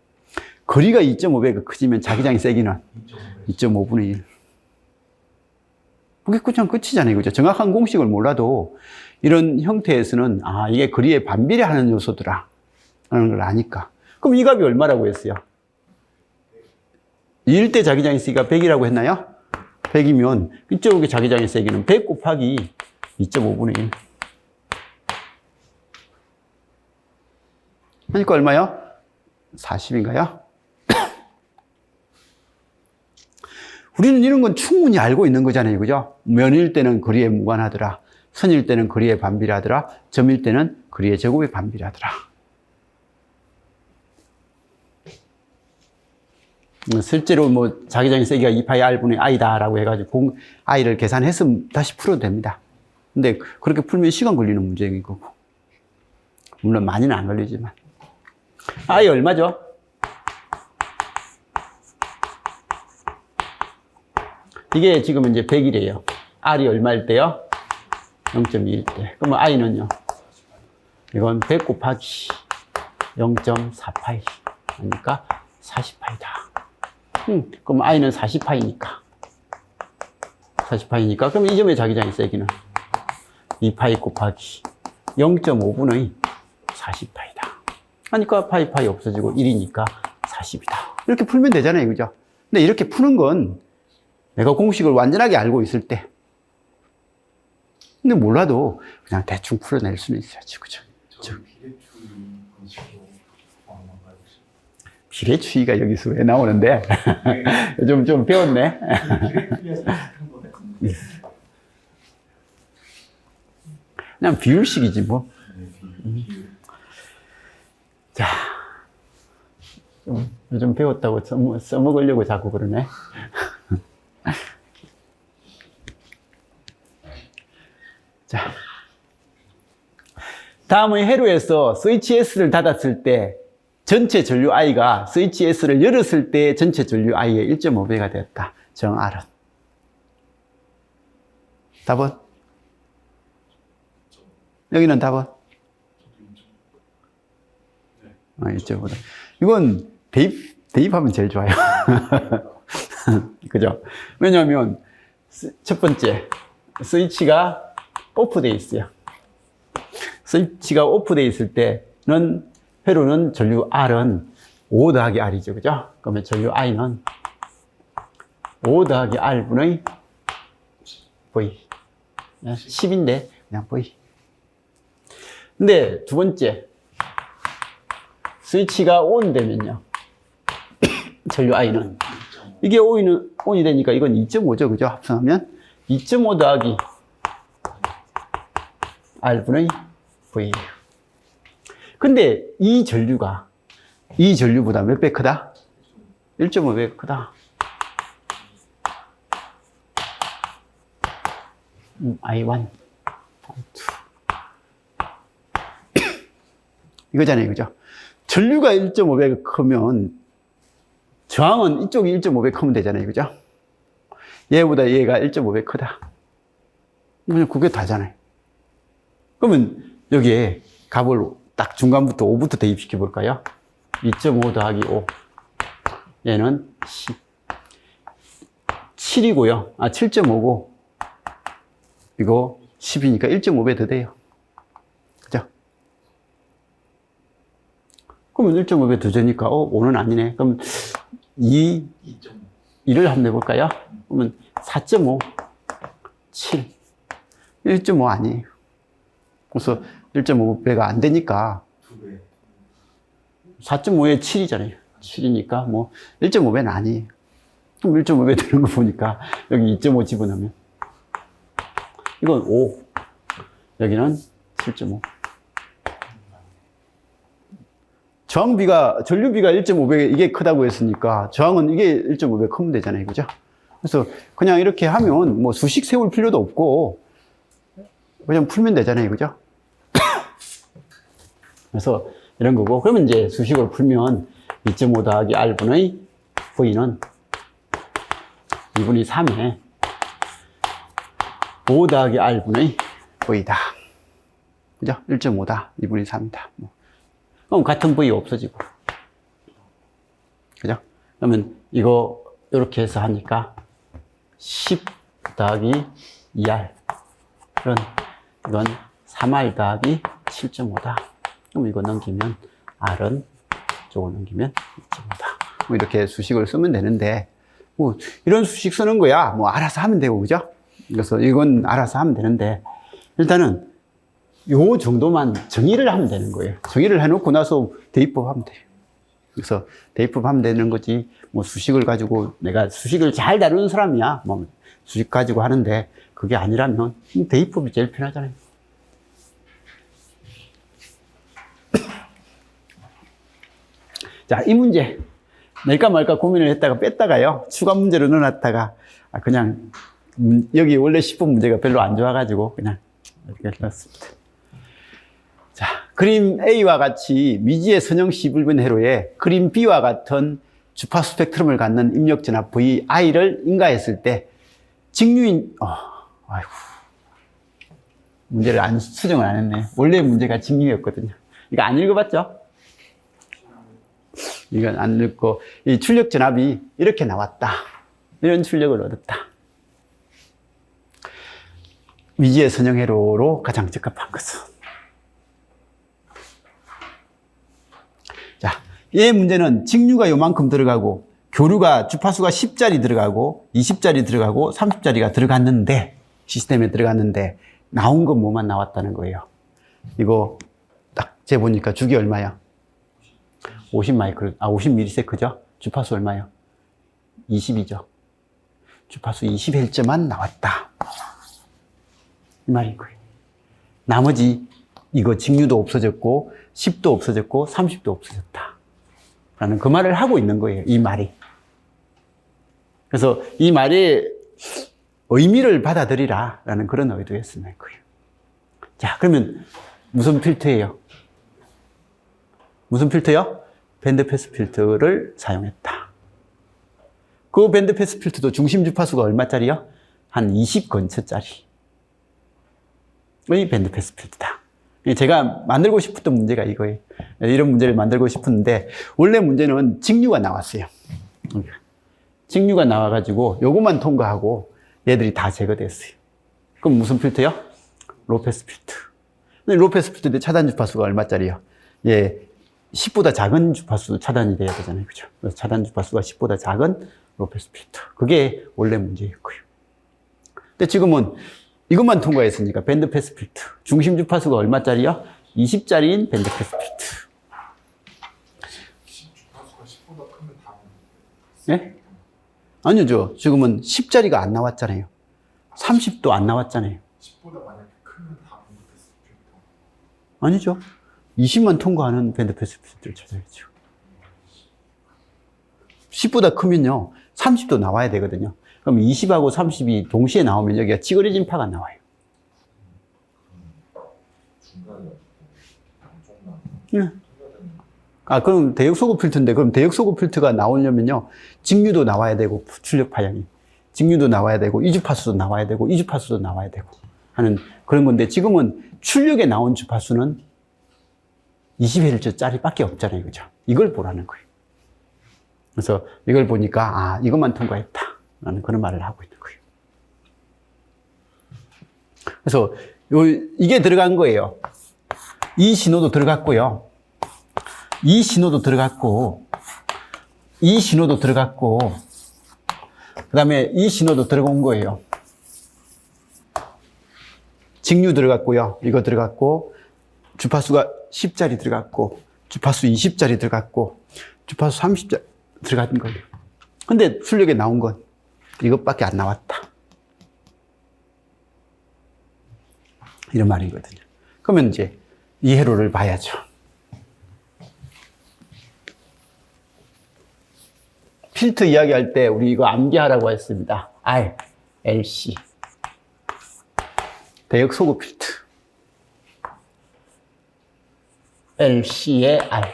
S1: 거리가 2.5배가 커지면 자기장의 세기는 2.5분의 1. 그게 그냥 끝이잖아요. 그죠? 정확한 공식을 몰라도 이런 형태에서는, 아, 이게 거리에 반비례하는 요소더라. 라는 걸 아니까. 그럼 이 값이 얼마라고 했어요? 2일 때 자기장의 세기가 100이라고 했나요? 100이면 이쪽의 자기장의 세기는 100 곱하기 2.5분의 1. 그러니까 얼마요? 40인가요? 우리는 이런 건 충분히 알고 있는 거잖아요. 그죠? 면일 때는 거리에 무관하더라. 선일 때는 거리에 반비례하더라. 점일 때는 거리의 제곱에 반비례하더라. 실제로 뭐 자기장의 세기가 2πr분의 i다라고 해가지고 i를 계산했으면 다시 풀어도 됩니다. 근데 그렇게 풀면 시간 걸리는 문제인 거고. 물론 많이는 안 걸리지만. i 얼마죠? 이게 지금 이제 100이래요. r이 얼마일 때요? 0.2일 때. 그러면 i는요? 이건 100 곱하기 0.4파이. 그러니까 40파이다. 그럼 i는 40파이니까. 40파이니까. 그럼 이 점의 자기장의 세기는 2파이 곱하기 0.5분의 40파이다. 하니까 파이 없어지고 1이니까 40이다. 이렇게 풀면 되잖아요. 그죠? 근데 이렇게 푸는 건 내가 공식을 완전하게 알고 있을 때. 근데 몰라도 그냥 대충 풀어낼 수는 있어야지. 그죠?
S3: 저희 비례추이 공식으로 나온가요 혹시?
S1: 비례추이가 여기서 왜 나오는데? 좀 배웠네.
S3: 비례추이에서 비슷한 거 같은데.
S1: 그냥 비율식이지 뭐.
S3: 비율.
S1: 자, 요즘 배웠다고 써먹으려고 자꾸 그러네. 자, 다음은 회로에서 스위치 S를 닫았을 때 전체 전류 I가 스위치 S를 열었을 때 전체 전류 I의 1.5배가 되었다. 정 R은. 답은? 여기는 답은? 1.5다. 이건 대입하면 제일 좋아요. 그죠? 왜냐하면 첫 번째 스위치가 오프되어 있어요. 스위치가 오프되어 있을 때는 회로는 전류 R은 5 더하기 R이죠. 그죠? 그러면 전류 I는 5 더하기 R분의 V. 10인데 그냥 V. 근데 두 번째, 스위치가 ON 되면요. 전류 I는. 이게 ON이 되니까 이건 2.5죠. 그죠? 합성하면 2.5 더하기 R분의 V예요. 근데 이 전류보다 몇 배 크다? 1.5배 크다. I1, I2. 이거잖아요. 그죠? 전류가 1.5배 크면 저항은 이쪽이 1.5배 크면 되잖아요. 그죠? 얘보다 얘가 1.5배 크다. 그냥 그게 다잖아요. 그러면 여기에 값을 딱 중간부터 5부터 대입시켜 볼까요? 2.5 더하기 5. 얘는 10. 7이고요. 7.5고, 이거 10이니까 1.5배 더 돼요. 그죠? 그러면 1.5배 더 되니까, 5는 아니네. 그럼 2를 한번 내볼까요? 그러면 4.5, 7. 1.5 아니에요. 그래서 1.5배가 안 되니까 4.5에 7이잖아요. 7이니까 뭐 1.5배는 아니에요. 그럼 1.5배 되는 거 보니까 여기 2.5 집어넣으면 이건 5, 여기는 7.5. 전류비가 1.5배 이게 크다고 했으니까 저항은 이게 1.5배 크면 되잖아요. 그죠? 그래서 그냥 이렇게 하면 뭐 수식 세울 필요도 없고 그냥 풀면 되잖아요. 그죠? 그래서 이런 거고, 그러면 이제 수식을 풀면 2.5 더하기 R분의 V는 2분의 3에 5 더하기 R분의 V다. 그죠? 1.5다. 2분의 3이다. 그럼 같은 V 없어지고. 그죠? 그러면 이거 이렇게 해서 하니까 10 더하기 2R. 이건 3R 더하기 7.5다. 그럼 이거 넘기면 R은 저거 넘기면 2.5다. 뭐 이렇게 수식을 쓰면 되는데, 뭐 이런 수식 쓰는 거야 뭐 알아서 하면 되고, 그죠? 그래서 이건 알아서 하면 되는데, 일단은 요 정도만 정의를 하면 되는 거예요. 정의를 해놓고 나서 대입법 하면 돼요. 그래서 대입법 하면 되는 거지, 뭐 수식을 가지고, 내가 수식을 잘 다루는 사람이야 뭐 수식 가지고 하는데, 그게 아니라면 대입법이 제일 편하잖아요. 자, 이 문제 낼까 말까 고민을 했다가 뺐다가요, 추가 문제로 넣어놨다가 그냥 여기 원래 10번 문제가 별로 안 좋아가지고 그냥 이렇게 넣었습니다. 자, 그림 A와 같이 미지의 선형 시불변 회로에 그림 B와 같은 주파수 스펙트럼을 갖는 입력 전압 VI를 인가했을 때 직류인, 아이고, 문제를 수정을 안 했네. 원래 문제가 직류였거든요. 이거 안 읽어봤죠? 이건 안 읽고, 이 출력 전압이 이렇게 나왔다. 이런 출력을 얻었다. 미지의 선형 회로로 가장 적합한 것은. 자, 이 문제는 직류가 요만큼 들어가고, 교류가, 주파수가 10짜리 들어가고, 20짜리 들어가고, 30짜리가 들어갔는데, 시스템에 들어갔는데, 나온 건 뭐만 나왔다는 거예요. 이거 딱 재보니까 주기 얼마야? 50ms죠? 주파수 얼마요? 20이죠. 주파수 20Hz만 나왔다. 이 말인 거예요. 나머지 이거 직류도 없어졌고 10도 없어졌고 30도 없어졌다. 라는 그 말을 하고 있는 거예요. 이 말이. 그래서 이 말의 의미를 받아들이라 라는 그런 의도였으면 거예요. 자, 그러면 무슨 필터예요? 무슨 필터요? 밴드패스 필터를 사용했다. 그 밴드패스 필터도 중심 주파수가 얼마짜리요? 한 20 근처짜리 의 밴드패스 필터다. 제가 만들고 싶었던 문제가 이거예요. 이런 문제를 만들고 싶었는데, 원래 문제는 직류가 나왔어요. 직류가 나와가지고 요것만 통과하고 얘들이 다 제거됐어요. 그럼 무슨 필터요? 로패스 필터. 근데 로패스 필터인데 차단 주파수가 얼마짜리요? 예, 10보다 작은 주파수 차단이 돼야 되잖아요. 그죠? 그래서 차단 주파수가 10보다 작은 로패스 필터. 그게 원래 문제였고요. 근데 지금은 이것만 통과했으니까 밴드 패스 필터. 중심 주파수가 얼마짜리요? 20짜리인 밴드패스 필터.
S2: 주파수가 10보다 크면 다
S1: 예? 아니죠. 지금은 10짜리가 안 나왔잖아요. 30도 안 나왔잖아요.
S2: 10보다 만약에 크면 다 밴드패스 필터.
S1: 아니죠. 20만 통과하는 밴드패스 필터를 찾아야죠. 10보다 크면요. 30도 나와야 되거든요. 그럼 20하고 30이 동시에 나오면 여기가 찌그러진 파가 나와요. 네. 아, 그럼 대역소구 필터인데, 그럼 대역소구 필터가 나오려면요. 직류도 나와야 되고, 출력 파형이. 직류도 나와야 되고, 이주파수도 나와야 되고, 이주파수도 나와야 되고 하는 그런 건데, 지금은 출력에 나온 주파수는 20Hz 짜리 밖에 없잖아요. 그죠? 이걸 보라는 거예요. 그래서 이걸 보니까, 아, 이것만 통과했다. 라는 그런 말을 하고 있는 거예요. 그래서 이게 들어간 거예요. 이 신호도 들어갔고요. 이 신호도 들어갔고, 이 신호도 들어갔고, 그 다음에 이 신호도 들어온 거예요. 직류 들어갔고요. 이거 들어갔고, 주파수가 10짜리 들어갔고, 주파수 20짜리 들어갔고, 주파수 30짜리 들어간 거예요. 근데 출력에 나온 건 이것밖에 안 나왔다. 이런 말이거든요. 그러면 이제 이 회로를 봐야죠. 필터 이야기할 때 우리 이거 암기하라고 했습니다. R, LC. 대역 소구 필터. LC의 R.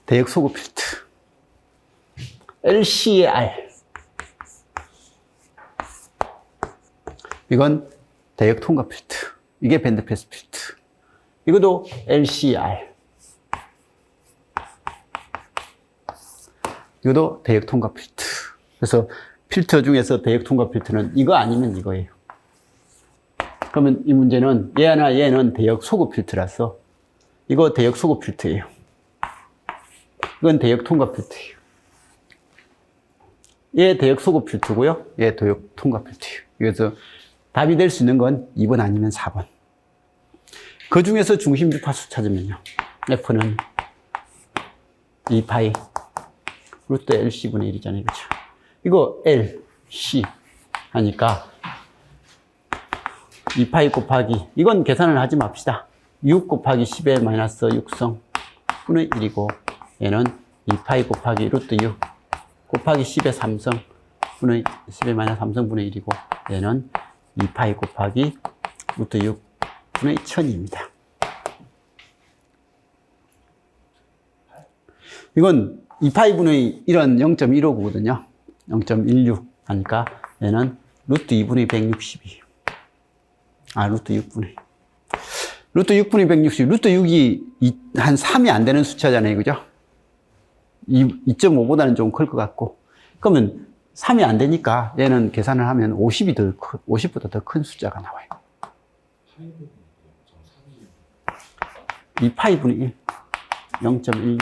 S1: 대역 소구 필터. LC의 R. 이건 대역 통과 필터. 이게 밴드패스 필터. 이것도 LCR. 이것도 대역 통과 필터. 그래서 필터 중에서 대역 통과 필터는 이거 아니면 이거예요. 그러면 이 문제는 얘나 얘는 대역 소구 필터라서 이거 대역 소구 필터예요. 이건 대역 통과 필터예요. 얘 대역 소구 필터고요. 얘 대역 통과 필터예요. 그래서 답이 될 수 있는 건 2번 아니면 4번. 그 중에서 중심 주파수 찾으면요. F는 2파이 루트 LC분의 1이잖아요. 그렇죠? 이거 L, C 하니까 2파이 곱하기, 이건 계산을 하지 맙시다. 6 곱하기 10의 마이너스 6성 분의 1이고, 얘는 2파이 곱하기 루트 6 곱하기 10의 3성 분의 10의 마이너스 3성 분의 1이고, 얘는 2파이 곱하기 루트 6 분의 1000입니다. 이건 2파이 분의 1은 0.159거든요. 0.16 하니까 얘는 루트 2분의 162. 아, 루트 6분의. 루트 6분의 160. 루트 6이 한 3이 안 되는 숫자잖아요. 그죠? 2.5보다는 좀 클 것 같고. 그러면 3이 안 되니까 얘는 계산을 하면 50보다 더 큰 숫자가 나와요. 2파이 분의 1. 0.16.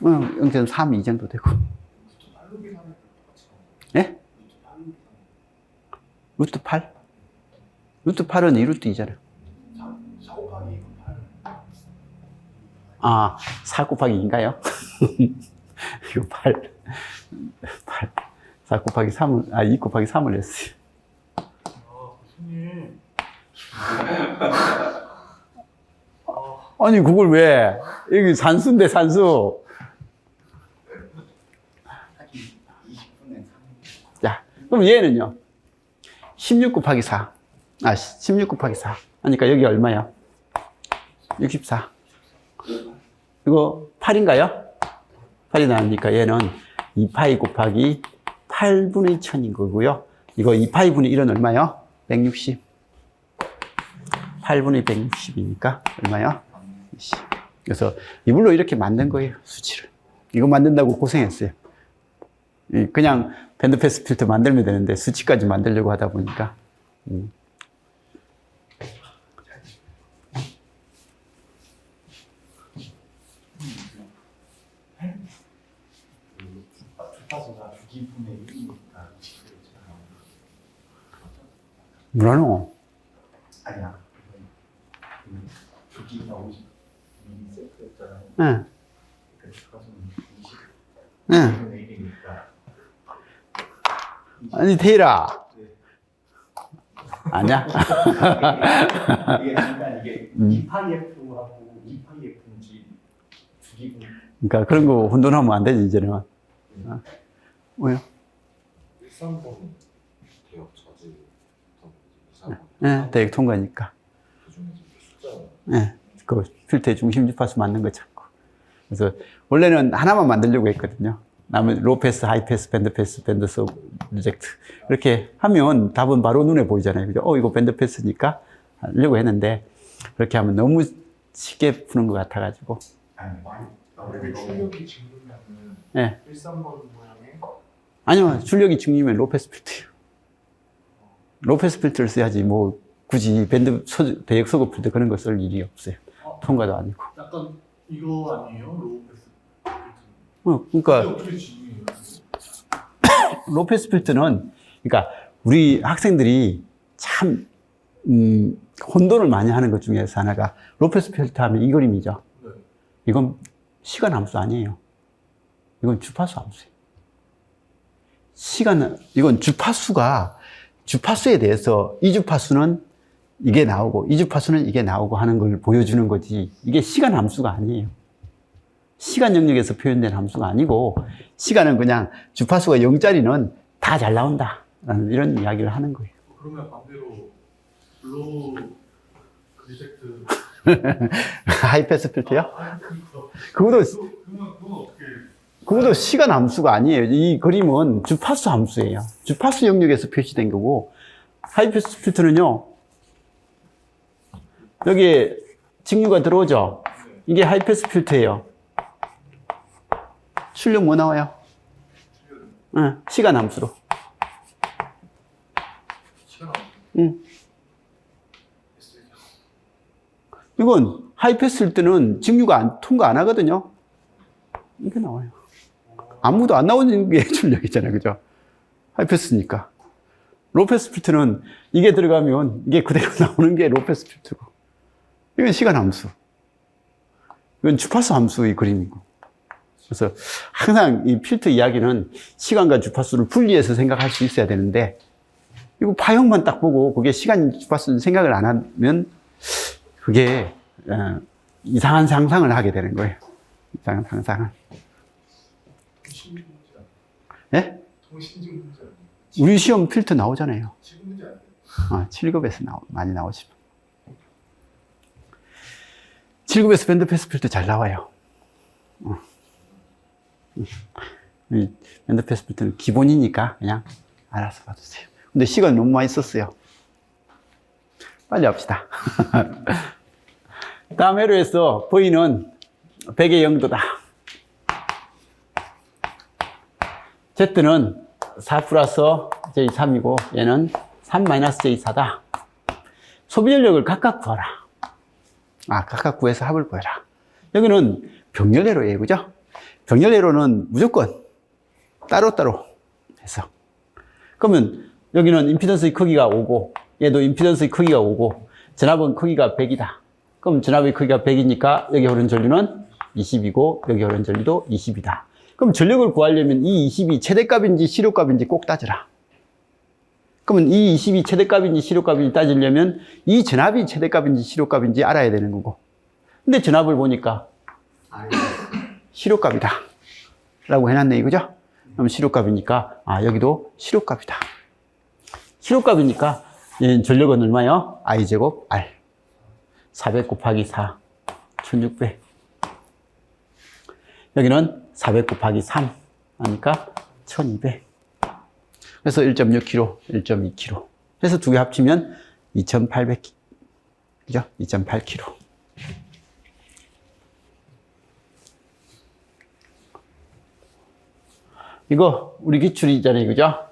S1: 0.3 이 정도 되고. 예? 루트 8? 루트 8은 2루트 2잖아요.
S4: 4 곱하기 8.
S1: 아, 4 곱하기 2인가요? 이거 8. 4 곱하기 3을, 아, 2 곱하기 3을 했어요.
S5: 아, 교수님.
S1: 아니, 그걸 왜? 여기 산수인데, 산수. 자, 그럼 얘는요? 16 곱하기 4. 아, 16 곱하기 4. 하니까 여기 얼마야? 64. 이거 8인가요? 8이 나오니까 얘는 2파이 곱하기 8분의 1000인 거고요. 이거 2파이 분의 1은 얼마요? 160. 8분의 160이니까 얼마요? 20. 그래서 이걸로 이렇게 만든 거예요, 수치를. 이거 만든다고 고생했어요. 그냥 밴드패스 필터 만들면 되는데 수치까지 만들려고 하다 보니까.
S3: 주파수가 2분의 1이니까 20kg.
S1: 뭐라노?
S3: 아니야. 조기가 50 미리 세트였잖아요.
S1: 응.
S3: 그래서 가서는 20
S1: 응.
S3: 내리니까.
S1: 아니, 태일아. 아니야?
S3: 이게 잠깐 이게 2파이F하고 2파이F인지 죽이고.
S1: 그러니까 그런 거 혼돈하면 안 되지, 이제는. 왜요?
S2: 1,3번 대역 자질
S1: 예, 대역 통과니까.
S2: 그중에 숫자
S1: 예, 그 필터의 중심 주파수 맞는 거 찾고. 그래서 원래는 하나만 만들려고 했거든요. 남은 로패스, 하이패스, 밴드패스, 밴드스 리젝트. 이렇게 하면 답은 바로 눈에 보이잖아요. 그죠? 이거 밴드패스니까 하려고 했는데, 그렇게 하면 너무 쉽게 푸는 것 같아가지고.
S3: 아니,
S2: 근데 출력이 증류면은
S1: 예.
S2: 1,3번 모양의
S1: 아니요, 출력이 중요면 로패스 필터예요. 로패스 필터를 써야지, 뭐, 굳이 대역 소급 필터 그런 거 쓸 일이 없어요. 통과도 아니고.
S5: 약간 이거 아니에요? 로우 패스.
S1: 그러니까,
S5: 어떻게 진행해요?
S1: 로패스 필터는, 그러니까, 우리 학생들이 참, 혼돈을 많이 하는 것 중에서 하나가, 로패스 필터 하면 이 그림이죠.
S5: 네.
S1: 이건 시간 함수 아니에요. 이건 주파수 함수예요. 이건 주파수에 대해서 이 주파수는 이게 나오고, 이 주파수는 이게 나오고 하는 걸 보여주는 거지. 이게 시간 함수가 아니에요. 시간 영역에서 표현된 함수가 아니고, 시간은 그냥 주파수가 0짜리는 다 잘 나온다. 라는 이런 이야기를 하는 거예요.
S5: 그러면 반대로 로우 리젝트.
S1: 하이패스 필터요?
S5: 그건
S1: 그것도 시간 함수가 아니에요. 이 그림은 주파수 함수예요. 주파수 영역에서 표시된 거고, 하이패스 필터는요, 여기에 직류가 들어오죠? 이게 하이패스 필터예요. 출력 뭐 나와요? 응, 시간 함수로.
S2: 시간
S1: 응. 이건 하이패스 필터는 직류가 통과 안 하거든요. 이게 나와요. 아무도 안 나오는 게 출력이잖아요. 그죠? 하이패스니까. 로패스 필터는 이게 들어가면 이게 그대로 나오는 게 로패스 필터고. 이건 시간 함수. 이건 주파수 함수의 그림이고. 그래서 항상 이 필터 이야기는 시간과 주파수를 분리해서 생각할 수 있어야 되는데, 이거 파형만 딱 보고 그게 시간, 주파수 생각을 안 하면 그게 이상한 상상을 하게 되는 거예요. 이상한 상상을.
S2: 통신 문제 아니에요?
S1: 예?
S2: 통신적 문제 아니에요?
S1: 우리 시험 필터 나오잖아요.
S2: 지금 문제 아니에요?
S1: 7급에서 많이 나오시면. 7급에서 밴드패스 필터 잘 나와요. 이 밴드패스 필터는 기본이니까 그냥 알아서 봐주세요. 근데 시간 너무 많이 썼어요. 빨리 합시다. 다음 회로에서 V는 100의 0도다. Z는 4 플러스 J3이고 얘는 3 마이너스 J4다. 소비 전력을 각각 구하라. 각각 구해서 합을 구해라. 여기는 병렬회로예요. 그죠? 병렬회로는 무조건 따로따로 해서. 그러면 여기는 임피던스의 크기가 5고 얘도 임피던스의 크기가 5고 전압은 크기가 100이다. 그럼 전압의 크기가 100이니까 여기 흐르는 전류는 20이고 여기 흐르는 전류도 20이다. 그럼 전력을 구하려면 이 20이 최대값인지 실효값인지 꼭 따져라. 그러면 이 20이 최대값인지 실효값인지 따지려면 이 전압이 최대값인지 실효값인지 알아야 되는 거고. 근데 전압을 보니까 실효값이다 라고 해놨네 이거죠? 그럼 실효값이니까 여기도 실효값이다. 실효값이니까 얘는 전력은 얼마요? I제곱 R 400 곱하기 4 1600. 여기는 400 곱하기 3 하니까 1200. 그래서 1.6kg, 1.2kg. 해서 두 개 합치면 2800. 그죠? 2.8kg. 이거 우리 기출이잖아요. 그죠?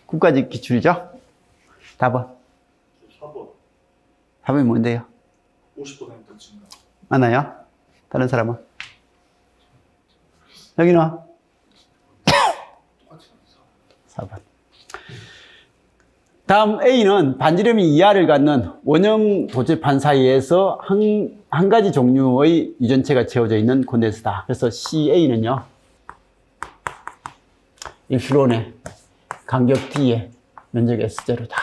S1: 국가직 기출이죠? 답은?
S2: 4번
S1: 답이 뭔데요?
S2: 50% 증가.
S1: 맞나요? 다른 사람은? 여기는?
S2: 똑같이
S1: 4번. 다음 A는 반지름이 2R을 갖는 원형 도체판 사이에서 한 가지 종류의 유전체가 채워져 있는 콘덴서다. 그래서 CA는요, 이프론의 간격 D의 면적 S0다.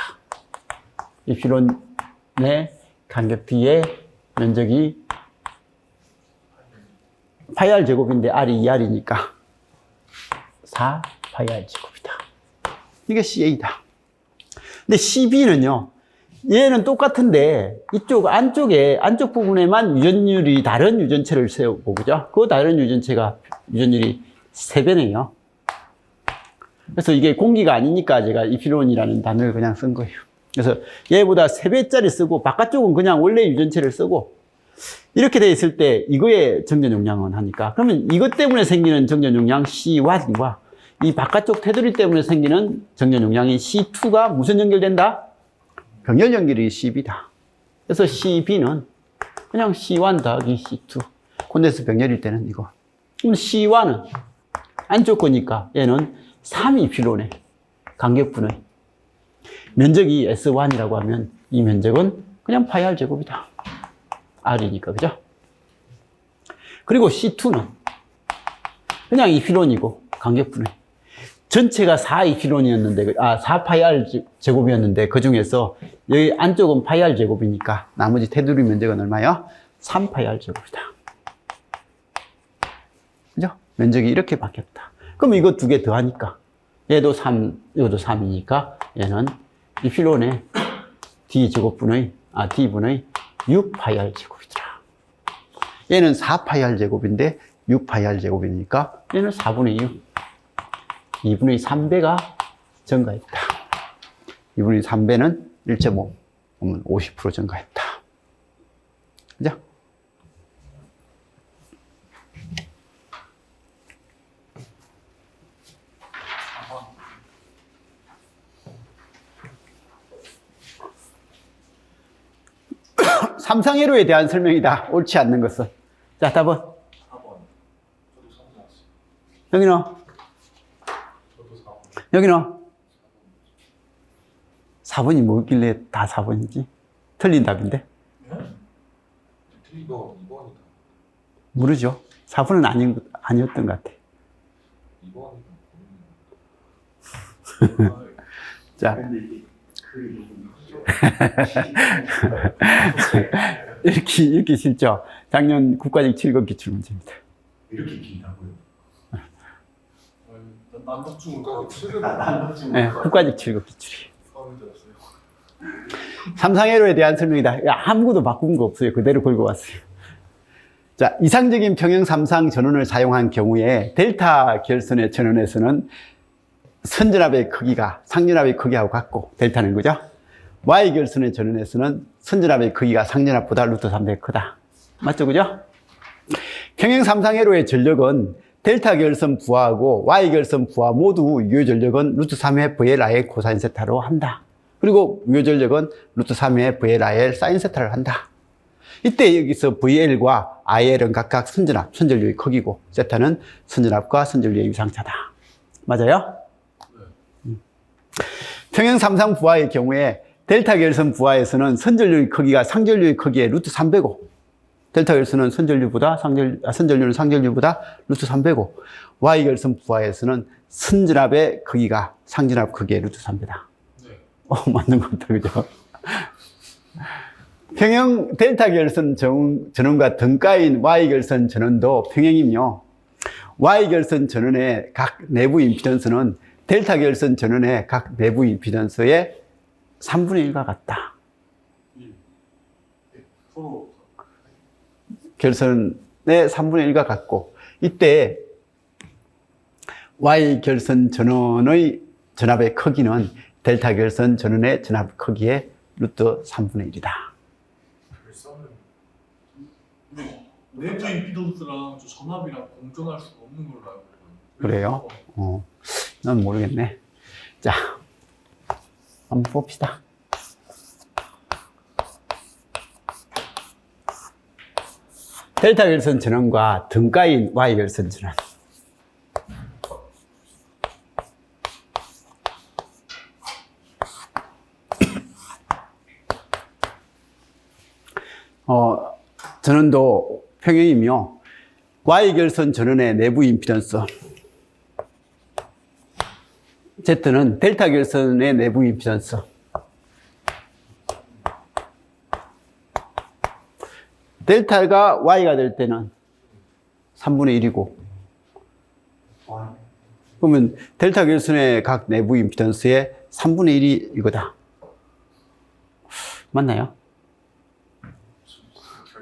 S1: 이프론의 간격 D의 면적이 파이R 제곱인데 R이 2R이니까 4 파이R 제곱이다. 이게 CA다. 근데 CB는요, 얘는 똑같은데 이쪽 안쪽 부분에만 유전율이 다른 유전체를 세우고, 그죠? 그 다른 유전체가 유전율이 3배네요. 그래서 이게 공기가 아니니까 제가 이피론이라는 단어를 그냥 쓴 거예요. 그래서 얘보다 3배짜리 쓰고 바깥쪽은 그냥 원래 유전체를 쓰고, 이렇게 돼 있을 때 이거의 정전 용량은 하니까, 그러면 이것 때문에 생기는 정전 용량 C1과 이 바깥쪽 테두리 때문에 생기는 정전 용량이 C2가 무슨 연결된다? 병렬 연결이 CB다. 그래서 CB는 그냥 C1 더하기 C2. 콘덴서 병렬일 때는 이거. 그럼 C1은 안쪽 거니까 얘는 3이필론의 간격분의 면적이 S1이라고 하면 이 면적은 그냥 파이 R 제곱이다. R이니까, 그죠? 그리고 C2는 그냥 이필론이고 간격분의 전체가 4이필론이었는데, 4파이 R 제곱이었는데, 그 중에서 여기 안쪽은 파이 R 제곱이니까 나머지 테두리 면적은 얼마요? 3파이 R 제곱이다. 그죠? 면적이 이렇게 바뀌었다. 그럼 이거 두 개 더하니까 얘도 3, 이것도 3이니까 얘는 이필론의 D분의 6파이 R 제곱이더라. 얘는 4파이 R 제곱인데 6파이 R 제곱이니까 얘는 4분의 6. 2분의 3배가 증가했다. 2분의 3배는 1.5, 그러면 50% 증가했다. 그죠? 삼상회로에 대한 설명이다. 옳지 않는 것은. 자, 답은?
S4: 4번. 저도 4번 나왔어요.
S1: 여기는?
S4: 저도 4번.
S1: 여기는? 4번이 뭐길래 다 4번이지? 틀린 답인데?
S4: 틀린 거 2번이다.
S1: 모르죠. 4번은 아니었던 것 같아.
S4: 2번이다.
S1: 자,
S3: 근데 이게 그
S1: 이렇게 쉽죠? 작년 국가직 7급 기출문제입니다.
S3: 이렇게 긴다고요?
S5: 남북중은
S1: 네, 국가직 7급 기출이.
S5: 처음 들었어요.
S1: 삼상회로에 대한 설명이다. 야, 아무것도 바꾼 거 없어요. 그대로 걸고 왔어요. 자, 이상적인 평형 삼상 전원을 사용한 경우에 델타 결선의 전원에서는 선전압의 크기가 상전압의 크기하고 같고, 델타는 그죠? Y 결선의 전원에서는 선전압의 크기가 상전압보다 루트 3배 크다. 맞죠? 그죠? 평형 삼상회로의 전력은 델타 결선 부하하고 Y 결선 부하 모두 유효 전력은 루트 3회 VLI의 코사인 세타로 한다. 그리고 유효 전력은 루트 3회 VLI의 사인 세타를 한다. 이때 여기서 VL과 IL은 각각 선전압, 선전류의 크기고, 세타는 선전압과 선전류의 유상차다. 맞아요? 평형 삼상 부하의 경우에 델타 결선 부하에서는 선전류의 크기가 상전류의 크기의 루트 3배고, 델타 결선은 선전류는 상전류보다 루트 3배고, Y 결선 부하에서는 선전압의 크기가 상전압 크기의 루트 3배다.
S5: 네.
S1: 맞는 것 같다, 그죠? 평형 델타 결선 전원과 등가인 Y 결선 전원도 평형이며, Y 결선 전원의 각 내부 임피던스는 델타 결선 전원의 각 내부 임피던스의 3분의 1과 같다.
S5: 서로
S1: 결선의 3분의 1과 같고, 이때 Y 결선 전원의 전압의 크기는 델타 결선 전원의 전압 크기의 루트 3분의 1이다.
S5: 내부 임피던스랑 저 전압이랑 공존할 수가 없는 걸로 알고 있거든요.
S1: 그래요? 난 모르겠네. 자, 한번 봅시다. 델타 결선 전원과 등가인 Y 결선 전원. 전원도 평형이며 Y결선 전원의 내부 임피던스, Z는 델타 결선의 내부 임피던스. 델타가 Y가 될 때는 3분의 1이고, 그러면 델타 결선의 각 내부 임피던스의 3분의 1이 이거다. 맞나요?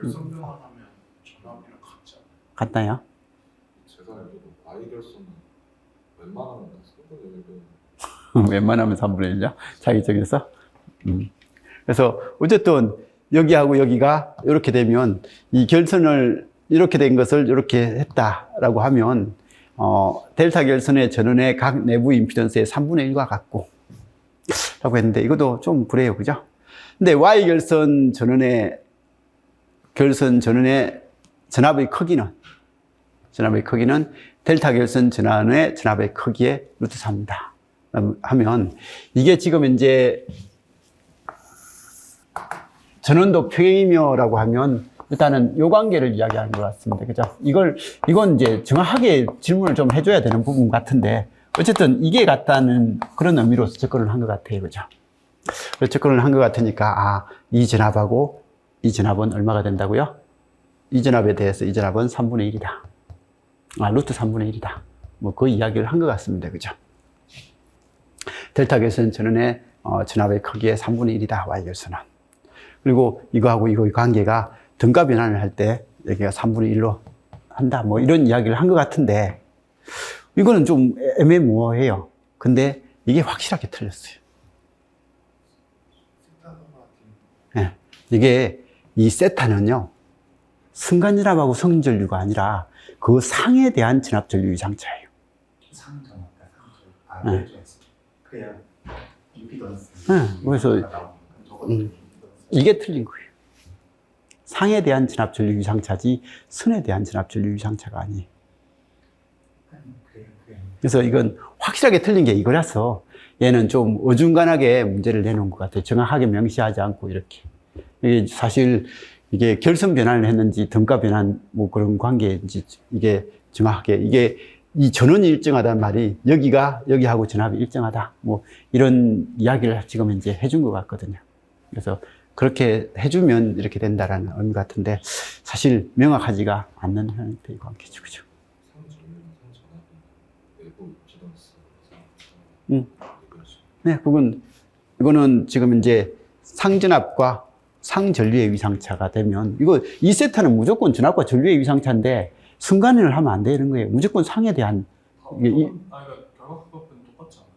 S2: 결선 변환하면 전압이랑 같지 않아요?
S1: 같나요?
S6: 제가 알기로 Y결선은 웬만하면 3분의 1은
S1: 웬만하면 3분의 1이요? 자기적에서? 그래서 어쨌든 여기하고 여기가 이렇게 되면 이 결선을 이렇게 된 것을 이렇게 했다라고 하면 델타 결선의 전원의 각 내부 임피던스의 3분의 1과 같고 라고 했는데 이것도 좀 그래요. 그죠? 근데 Y 결선 전원의 전압의 크기는 델타 결선 전원의 전압의 크기의 루트 3이다. 하면 이게 지금 이제 전원도 평행이며라고 하면 일단은 요 관계를 이야기하는 것 같습니다. 그죠? 이건 이제 정확하게 질문을 좀 해줘야 되는 부분 같은데 어쨌든 이게 같다는 그런 의미로서 접근을 한 것 같아요. 그죠? 접근을 한 것 같으니까 이 전압하고 이 전압은 얼마가 된다고요? 이 전압에 대해서 이 전압은 3분의 1이다. 루트 3분의 1이다. 뭐 그 이야기를 한 것 같습니다. 그죠? 델타 결선 전원의 전압의 크기의 3분의 1이다. Y 결선은. 그리고 이거하고 이거 관계가 등가 변환을 할 때 여기가 3분의 1로 한다. 뭐 이런 이야기를 한 것 같은데 이거는 좀 애매모호해요. 근데 이게 확실하게 틀렸어요. 네. 이게 이 세타는요, 순간전압하고 성전류가 아니라 그 상에 대한 전압전류 유상차예요.
S3: 상전압과
S1: 네.
S3: 그래야 임피던스.
S1: 네. 그래서 이게 틀린 거예요. 상에 대한 전압전류 유상차지 선에 대한 전압전류 유상차가 아니에요. 그래서 이건 확실하게 틀린 게 이거라서 얘는 좀 어중간하게 문제를 내놓은 것 같아요. 정확하게 명시하지 않고 이렇게. 이게 사실 이게 결선 변환을 했는지 등가 변환 뭐 그런 관계인지 이게 정확하게 이게 이 전원이 일정하다는 말이 여기하고 전압이 일정하다. 뭐 이런 이야기를 지금 이제 해준 것 같거든요. 그래서 그렇게 해주면 이렇게 된다라는 의미 같은데 사실 명확하지가 않는 형태의 관계죠. 그죠?
S6: 상전류는 상전압이 내부 임피던스
S1: 네, 이거는 지금 이제 상전압과 상전류의 위상차가 되면 이 세타는 무조건 전압과 전류의 위상차인데 순간을 하면 안 되는 거예요. 무조건 상에 대한
S5: 그러니까 결과값은 똑같지 않아요?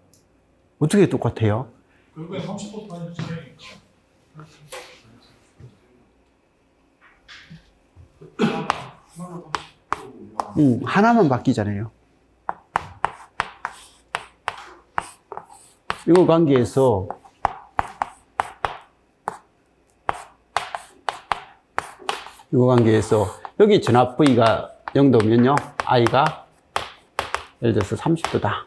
S1: 어떻게 똑같아요?
S5: 결국엔 30% 단위 차이니까.
S1: 하나만 바뀌잖아요. 이거 관계에서 여기 전압 V가 0도면요, I가 예를 들어서 30도다.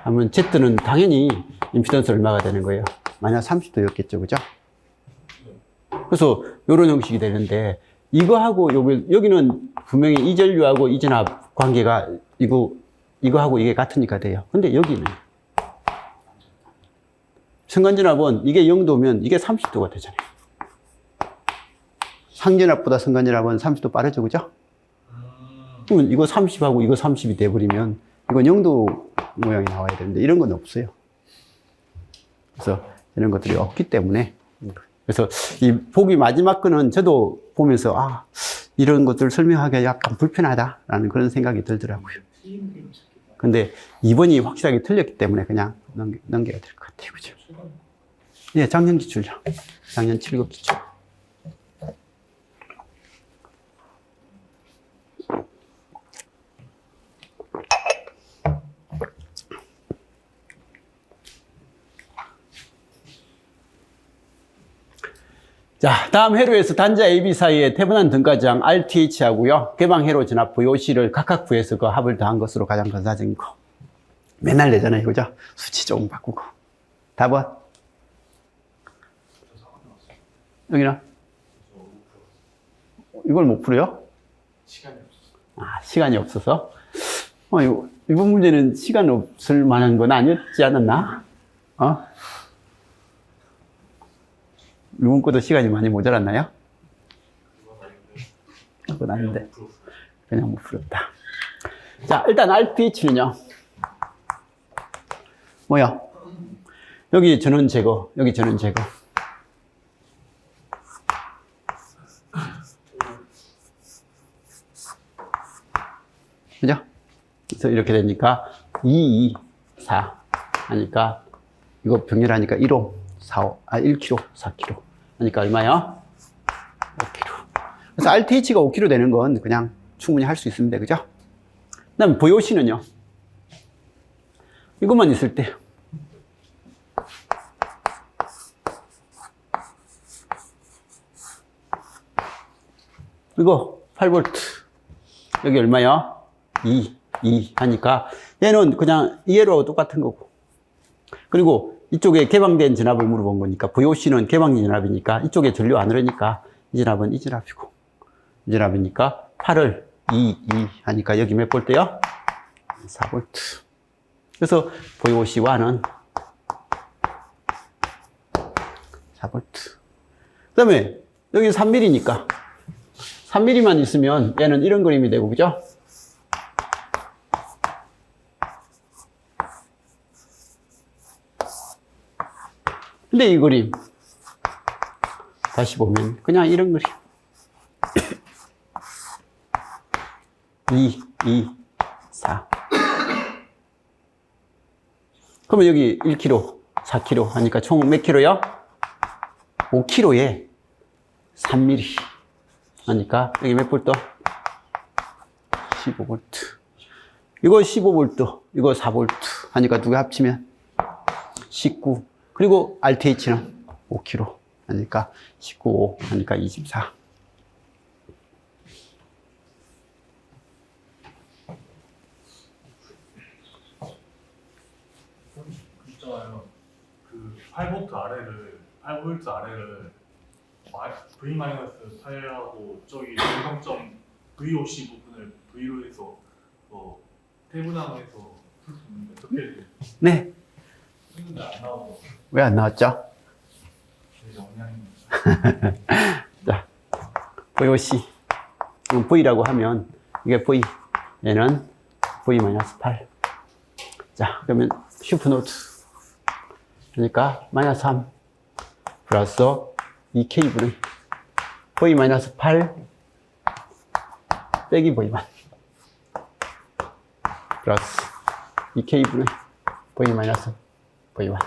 S1: 하면 Z는 당연히 임피던스 얼마가 되는 거예요? 만약 30도였겠죠, 그죠? 그래서 이런 형식이 되는데 이거하고 여기는 분명히 이 전류하고 이 전압 관계가 이거하고 이게 같으니까 돼요. 근데 여기는 순간전압은 이게 0도면 이게 30도가 되잖아요. 상전압보다 순간전압은 30도 빠르죠, 그죠? 그러면 이거 30하고 이거 30이 돼버리면 이건 0도 모양이 나와야 되는데 이런 건 없어요. 그래서 이런 것들이 없기 때문에 그래서 이 보기 마지막 거는 저도 보면서 이런 것들을 설명하기가 약간 불편하다라는 그런 생각이 들더라고요. 근데 2번이 확실하게 틀렸기 때문에 그냥 넘겨야 될 것 같아요. 그죠? 예, 작년 기출요. 작년 7급 기출. 자, 다음 회로에서 단자 AB 사이의 태분한 등가장 RTH하고요, 개방 회로 전압 VOC를 각각 구해서 그 합을 더한 것으로 가장 근사적인 거. 맨날 내잖아요, 그죠? 수치 조금 바꾸고. 답은? 여기는? 이걸 못 풀어요?
S2: 시간이 없었어.
S1: 아, 시간이 없어서? 이번 문제는 시간 없을 만한 건 아니었지 않았나? 이번 것도 시간이 많이 모자랐나요? 그건 아닌데. 그냥 못 풀었다. 자, 일단 RPH는요. 뭐야? 여기 전원 제거, 여기 전원 제거. 그죠? 그래서 이렇게 되니까 2, 2, 4 하니까 이거 병렬하니까 1호, 4호, 1kg, 4kg 하니까 얼마요? 5kg. 그래서 RTH가 5kg 되는 건 그냥 충분히 할 수 있습니다. 그죠? 그 다음에 VOC는요. 이것만 있을 때 이거 8V 여기 얼마야? 2 하니까 얘는 그냥 이해로 똑같은 거고, 그리고 이쪽에 개방된 전압을 물어본 거니까 VOC는 개방된 전압이니까 이쪽에 전류 안 흐르니까 이 전압은 이 전압이고, 이 전압이니까 8을 2 하니까 여기 몇 볼트요? 4V. 그래서 VOC1은 4V. 그 다음에 여기 3mm니까 3mm만 있으면 얘는 이런 그림이 되고, 그죠? 근데 이 그림 다시 보면 그냥 이런 그림. 2, 4. 그러면 여기 1kg, 4kg 하니까 총 몇 킬로요? 5kg에 3mm 하니까 여기 몇 볼트? 15V. 이거 15V, 이거 4V 하니까 두 개 합치면 19. 그리고 RTH는 5kg 하니까 19, 5 하니까 24.
S5: 있잖아요. 그 8V 아래를 V-8하고 저기 공통점 VOC 부분을 V로 해서 태분항에서 풀 수 있는데 어떻게
S1: 네.
S5: 했는데 안 나오고
S1: 왜 안 나왔죠?
S5: 제 영향이
S1: 자, VOC. V라고 하면 이게 V. 얘는 V-8. 자, 그러면 슈퍼노트. 그러니까 -3 플러스 2K분의 V-8 빼기 V1 플러스 2K분의 V-V1.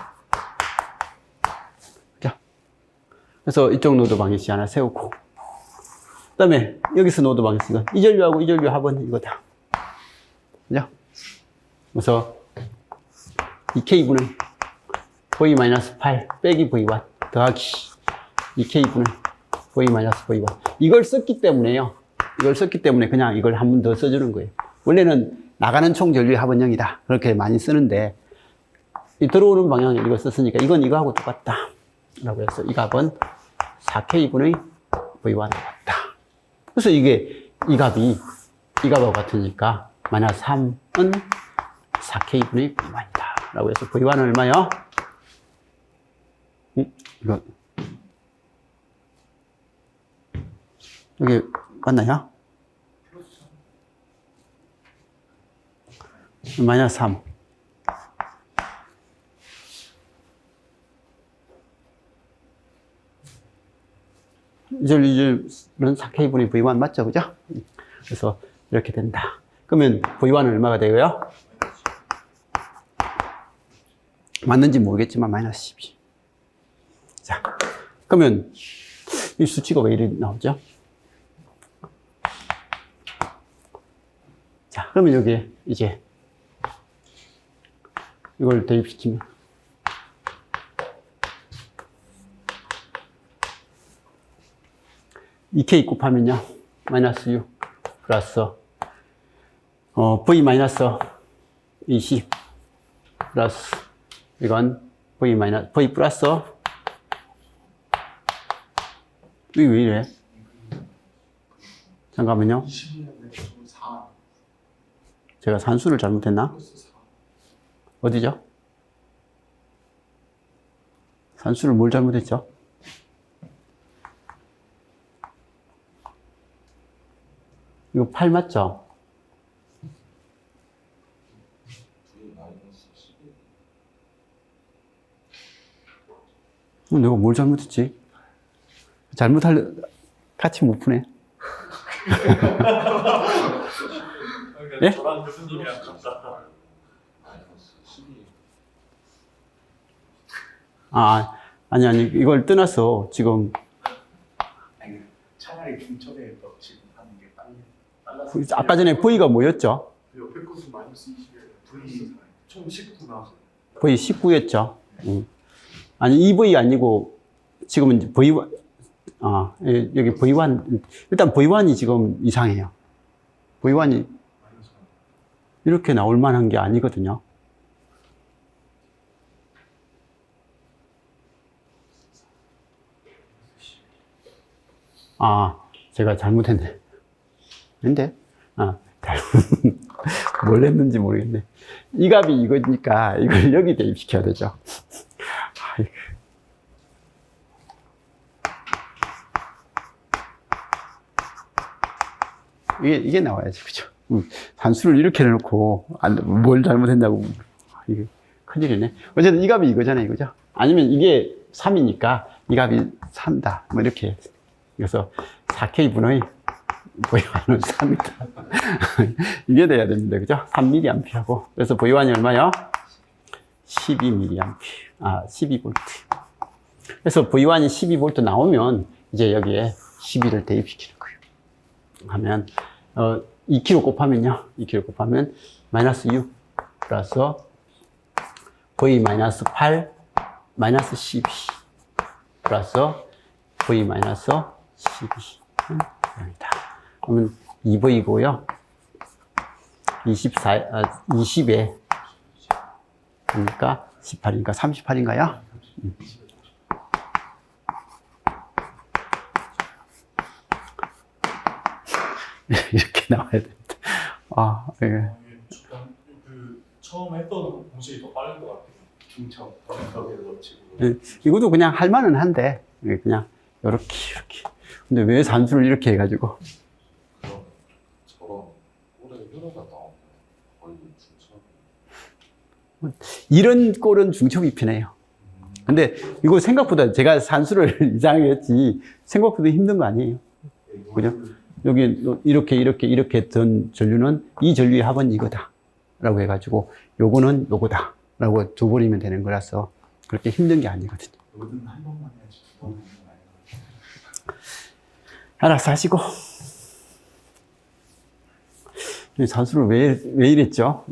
S1: 자, 그래서 이쪽 노드 방정식 하나 세우고, 그 다음에 여기서 노드 방정식은 이 전류하고 이 전류 합은 이거다. 그죠? 그래서 2K분의 V-8 빼기 V1 더하기 2K분의 V-V1. 이걸 썼기 때문에요. 이걸 썼기 때문에 그냥 이걸 한 번 더 써주는 거예요. 원래는 나가는 총 전류의 합은 0이다. 그렇게 많이 쓰는데, 이 들어오는 방향에 이거 썼으니까 이건 이거하고 똑같다. 라고 해서 이 값은 4K분의 V1 같다. 그래서 이게, 이 값이 이 값하고 같으니까 -3은 4K분의 V1이다. 라고 해서 V1은 얼마요? 이거 여기 맞나요? -3. 이절은 4K분의 V1 맞죠? 그죠? 그래서 이렇게 된다. 그러면 V1은 얼마가 되고요? 맞는지 모르겠지만 -12. 자, 그러면 이 수치가 왜 이렇게 나오죠? 자, 그러면 여기 이제 이걸 대입시키면 (2K) 곱하면요 -6 플러스 V-20 플러스 이건 V 플러스 이게 왜 이래? 잠깐만요.
S2: 21년에 저 4.
S1: 제가 산수를 잘못했나?
S2: 플러스 4.
S1: 어디죠? 산수를 뭘 잘못했죠? 이거 8 맞죠?
S6: V 마이너스 12.
S1: 내가 뭘 잘못했지? 같이 못 푸네.
S5: 그러니까
S1: 예?
S5: 저랑 교수님이랑 같다.
S6: 마이너스 12.
S1: 아니, 이걸 떠나서 지금,
S3: 아니, 차라리 중첩에 지금 하는 게 빨라서.
S1: 아까 전에 V가 뭐였죠?
S2: 옆에 것은 마이너스 21.
S3: V
S2: 총 19 나왔어요.
S1: V 19였죠. 아니, 이 V 아니고, 지금은 이제 V1, 여기 V1, 일단 V1이 지금 이상해요. V1이
S2: 마이너스 1.
S1: 이렇게 나올 만한 게 아니거든요. 제가 잘못했네. 근데, 뭘 했는지 모르겠네. 이 값이 이거니까 이걸 여기 대입시켜야 되죠. 이게 나와야지, 그죠? 산수를 이렇게 해놓고, 뭘 잘못했냐고. 이게 큰일이네. 어쨌든 이 값이 이거잖아요, 이거죠? 아니면 이게 3이니까 이 값이 3다. 뭐 이렇게. 그래서 4K분의 V1은 3이다. 이게 돼야 됩니다, 그죠? 3mA하고. 그래서 V1이 얼마요? 12mA. 12V. 그래서 V1이 12V 나오면 이제 여기에 12를 대입시키는 거예요. 하면 2kg 곱하면요. 2kg 곱하면 마이너스 6 플러스 V 마이너스 8 마이너스 12 플러스 V 마이너스 12 입니다. 그러면 2V고요. 20에 그러니까 18이니까 38인가요? 이렇게 나와야 됩니다. 예.
S5: 그 처음 했던 공식이 더 빠른 것 같아요.
S3: 중첩 거기로 치고.
S1: 이것도 그냥 할 만은 한데, 그냥, 이렇게. 근데 왜 산수를 이렇게 해가지고.
S6: 그럼 저런 꼴의 효로가 나오면 거의 중첩이.
S1: 이런 꼴은 중첩이 편해요. 근데 이거 생각보다 제가 산수를 이상하게 했지, 생각보다 힘든 거 아니에요. 그죠? 여기 이렇게 했던 전류는 이 전류의 합은 이거다. 라고 해가지고, 요거는 요거다. 라고 줘버리면 되는 거라서 그렇게 힘든 게 아니거든요.
S3: 로드는 한 번만 해야지. 두 번은 아니야.
S1: 알아서 하시고. 산수를 왜 이랬죠?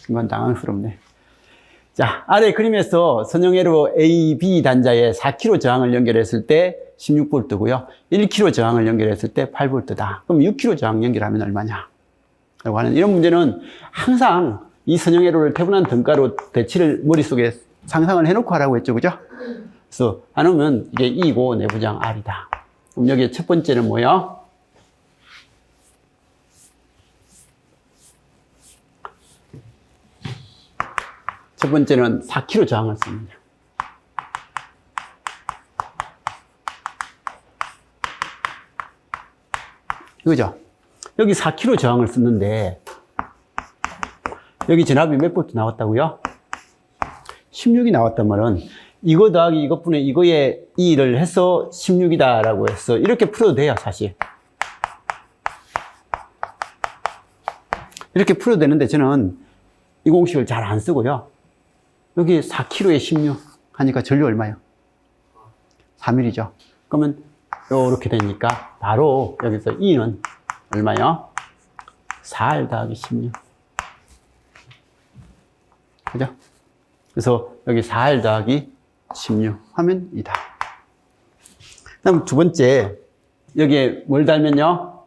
S1: 순간 당황스럽네. 자, 아래 그림에서 선형회로 A, B 단자에 4kg 저항을 연결했을 때 16V고요. 1kg 저항을 연결했을 때 8V다. 그럼 6kg 저항 연결하면 얼마냐? 라고 하는 이런 문제는 항상 이 선형회로를 태분한 등가로 대치를 머릿속에 상상을 해놓고 하라고 했죠. 그죠? 그래서 안 오면 이게 E고 내부장 R이다. 그럼 여기 첫 번째는 뭐예요? 첫 번째는 4kg 저항을 씁니다. 이거죠? 여기 4kg 저항을 쓰는데 여기 전압이 몇 볼트 나왔다고요? 16이 나왔단 말은 이거 더하기 이것분의 이거에 2를 해서 16이다 라고 해서 이렇게 풀어도 돼요, 사실. 이렇게 풀어도 되는데 저는 이 공식을 잘 안 쓰고요. 여기 4kg에 16 하니까 전류 얼마예요? 3mm죠. 그러면 이렇게 되니까 바로 여기서 2는 얼마요? 4R 더하기 16. 그죠? 그래서 여기 4R 더하기 16 하면 이다. 그 다음 두 번째, 여기에 뭘 달면요?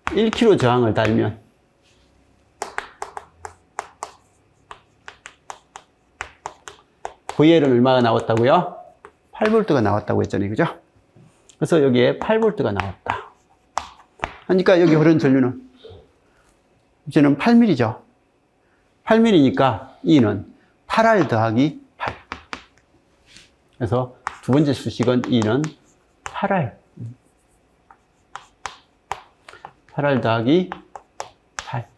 S1: 1kg 저항을 달면 VL은 얼마가 나왔다고요? 8V가 나왔다고 했잖아요. 그죠? 그래서 여기에 8V가 나왔다. 그러니까 여기 흐르는 전류는 이제는 8mm죠. 8mm니까 E는 8R 더하기 8. 그래서 두 번째 수식은 E는 8R. 8R 더하기 8.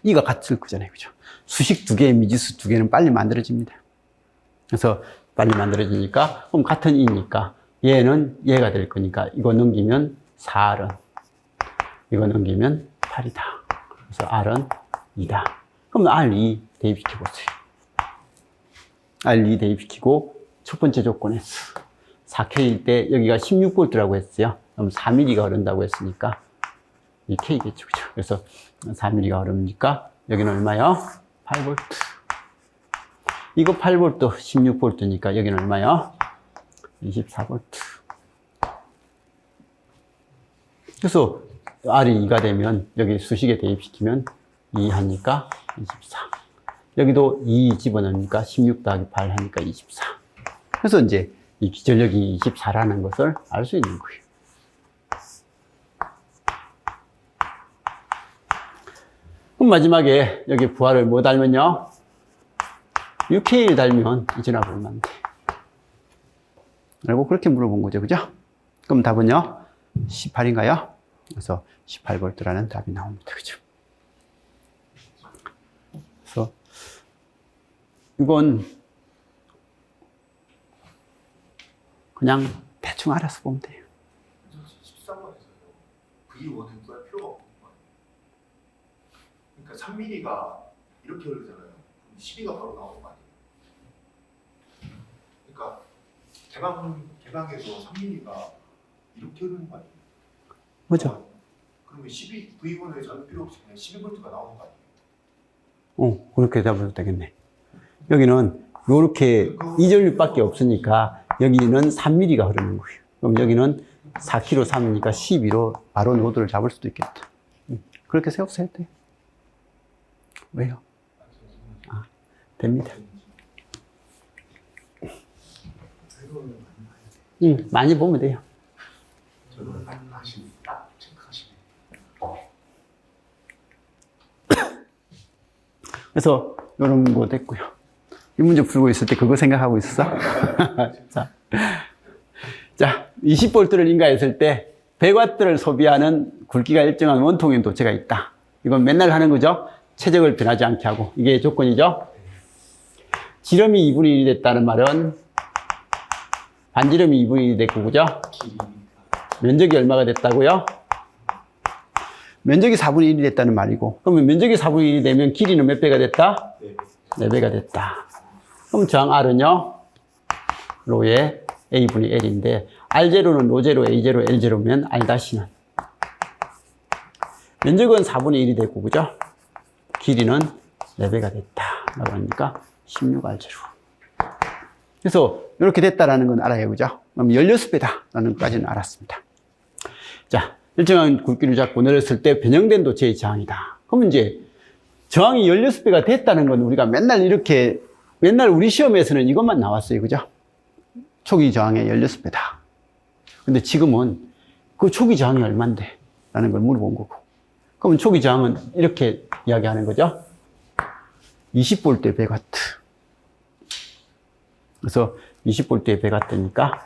S1: E가 같을 거잖아요. 그죠? 수식 두 개, 미지수 두 개는 빨리 만들어집니다. 그래서 빨리 만들어지니까, 그럼 같은 E니까 얘는 얘가 될 거니까 이거 넘기면 4R은, 이거 넘기면 8이다. 그래서 R은 2다. 그럼 R2 대입시켜 보세요. R2 대입시키고 첫 번째 조건에서 4K일 때 여기가 16V라고 했어요. 그럼 4mm가 흐른다고 했으니까 이 K겠죠. 그죠? 그래서 4mm가 흐르니까 여기는 얼마요? 8V. 이거 8V, 16V니까 여기는 얼마요? 24V. 그래서 R이 2가 되면 여기 수식에 대입시키면 2 하니까 24. 여기도 2 집어넣으니까 16 더하기 8 하니까 24. 그래서 이제 이 기전력이 24라는 것을 알 수 있는 거예요. 그럼 마지막에 여기 부하를 뭐 달면요? UK를 달면 이 전압 얼마인데? 라고 그렇게 물어본 거죠. 그죠? 그럼 답은요? 18인가요? 그래서 18V라는 답이 나옵니다. 그죠? 그래서 이건 그냥 대충 알아서 보면 돼요.
S4: 13번에서요. V1은 구할 필요가 없는 거 아니에요? 그러니까 3mm가 이렇게 흐르잖아요. 그럼 12가 바로 나오는 거 아니에요? 그러니까 개방에서 3mm가 이렇게 흐르는 거 아니에요?
S1: 그죠?
S4: 그러면 12, V1을 잡을 필요 없이 그냥 12V가 나오는 거 아니에요?
S1: 그렇게 잡아도 되겠네. 여기는 이렇게 이전류밖에 없으니까 여기는 3mm가 흐르는 거예요. 그럼 여기는 4kg 3이니까 12로 바로 노드를 잡을 수도 있겠다. 그렇게 세워서 해도 돼요. 왜요? 됩니다. 많이 보면 돼요.
S3: 저는 하시면 딱 체크하시면
S1: 그래서 이런 거 됐고요. 이 문제 풀고 있을 때 그거 생각하고 있었어? 자, 20V를 인가했을 때 100W를 소비하는 굵기가 일정한 원통형 도체가 있다. 이건 맨날 하는 거죠. 최적을 변하지 않게 하고. 이게 조건이죠. 지름이 2분의 1이 됐다는 말은 반지름이 2분의 1이 됐고, 그죠? 면적이 얼마가 됐다고요? 면적이 4분의 1이 됐다는 말이고, 그러면 면적이 4분의 1이 되면 길이는 몇 배가 됐다? 4배가 됐다. 그럼 저항 R은요, 로의 A분의 L인데, R0는 로제로, A0, L0면 R-는. 면적은 4분의 1이 됐고, 그죠? 길이는 4배가 됐다. 라고 하니까 16R0. 그래서 이렇게 됐다라는 건 알아요. 그죠? 그럼 16배다라는 것까지는 알았습니다. 자, 일정한 굵기를 잡고 내렸을 때 변형된 도체의 저항이다. 그러면 이제 저항이 16배가 됐다는 건 우리가 맨날 우리 시험에서는 이것만 나왔어요. 그죠? 초기 저항의 16배다. 근데 지금은 그 초기 저항이 얼만데? 라는 걸 물어본 거고. 그러면 초기 저항은 이렇게 이야기하는 거죠. 20V의 100W. 그래서 20V의 100W니까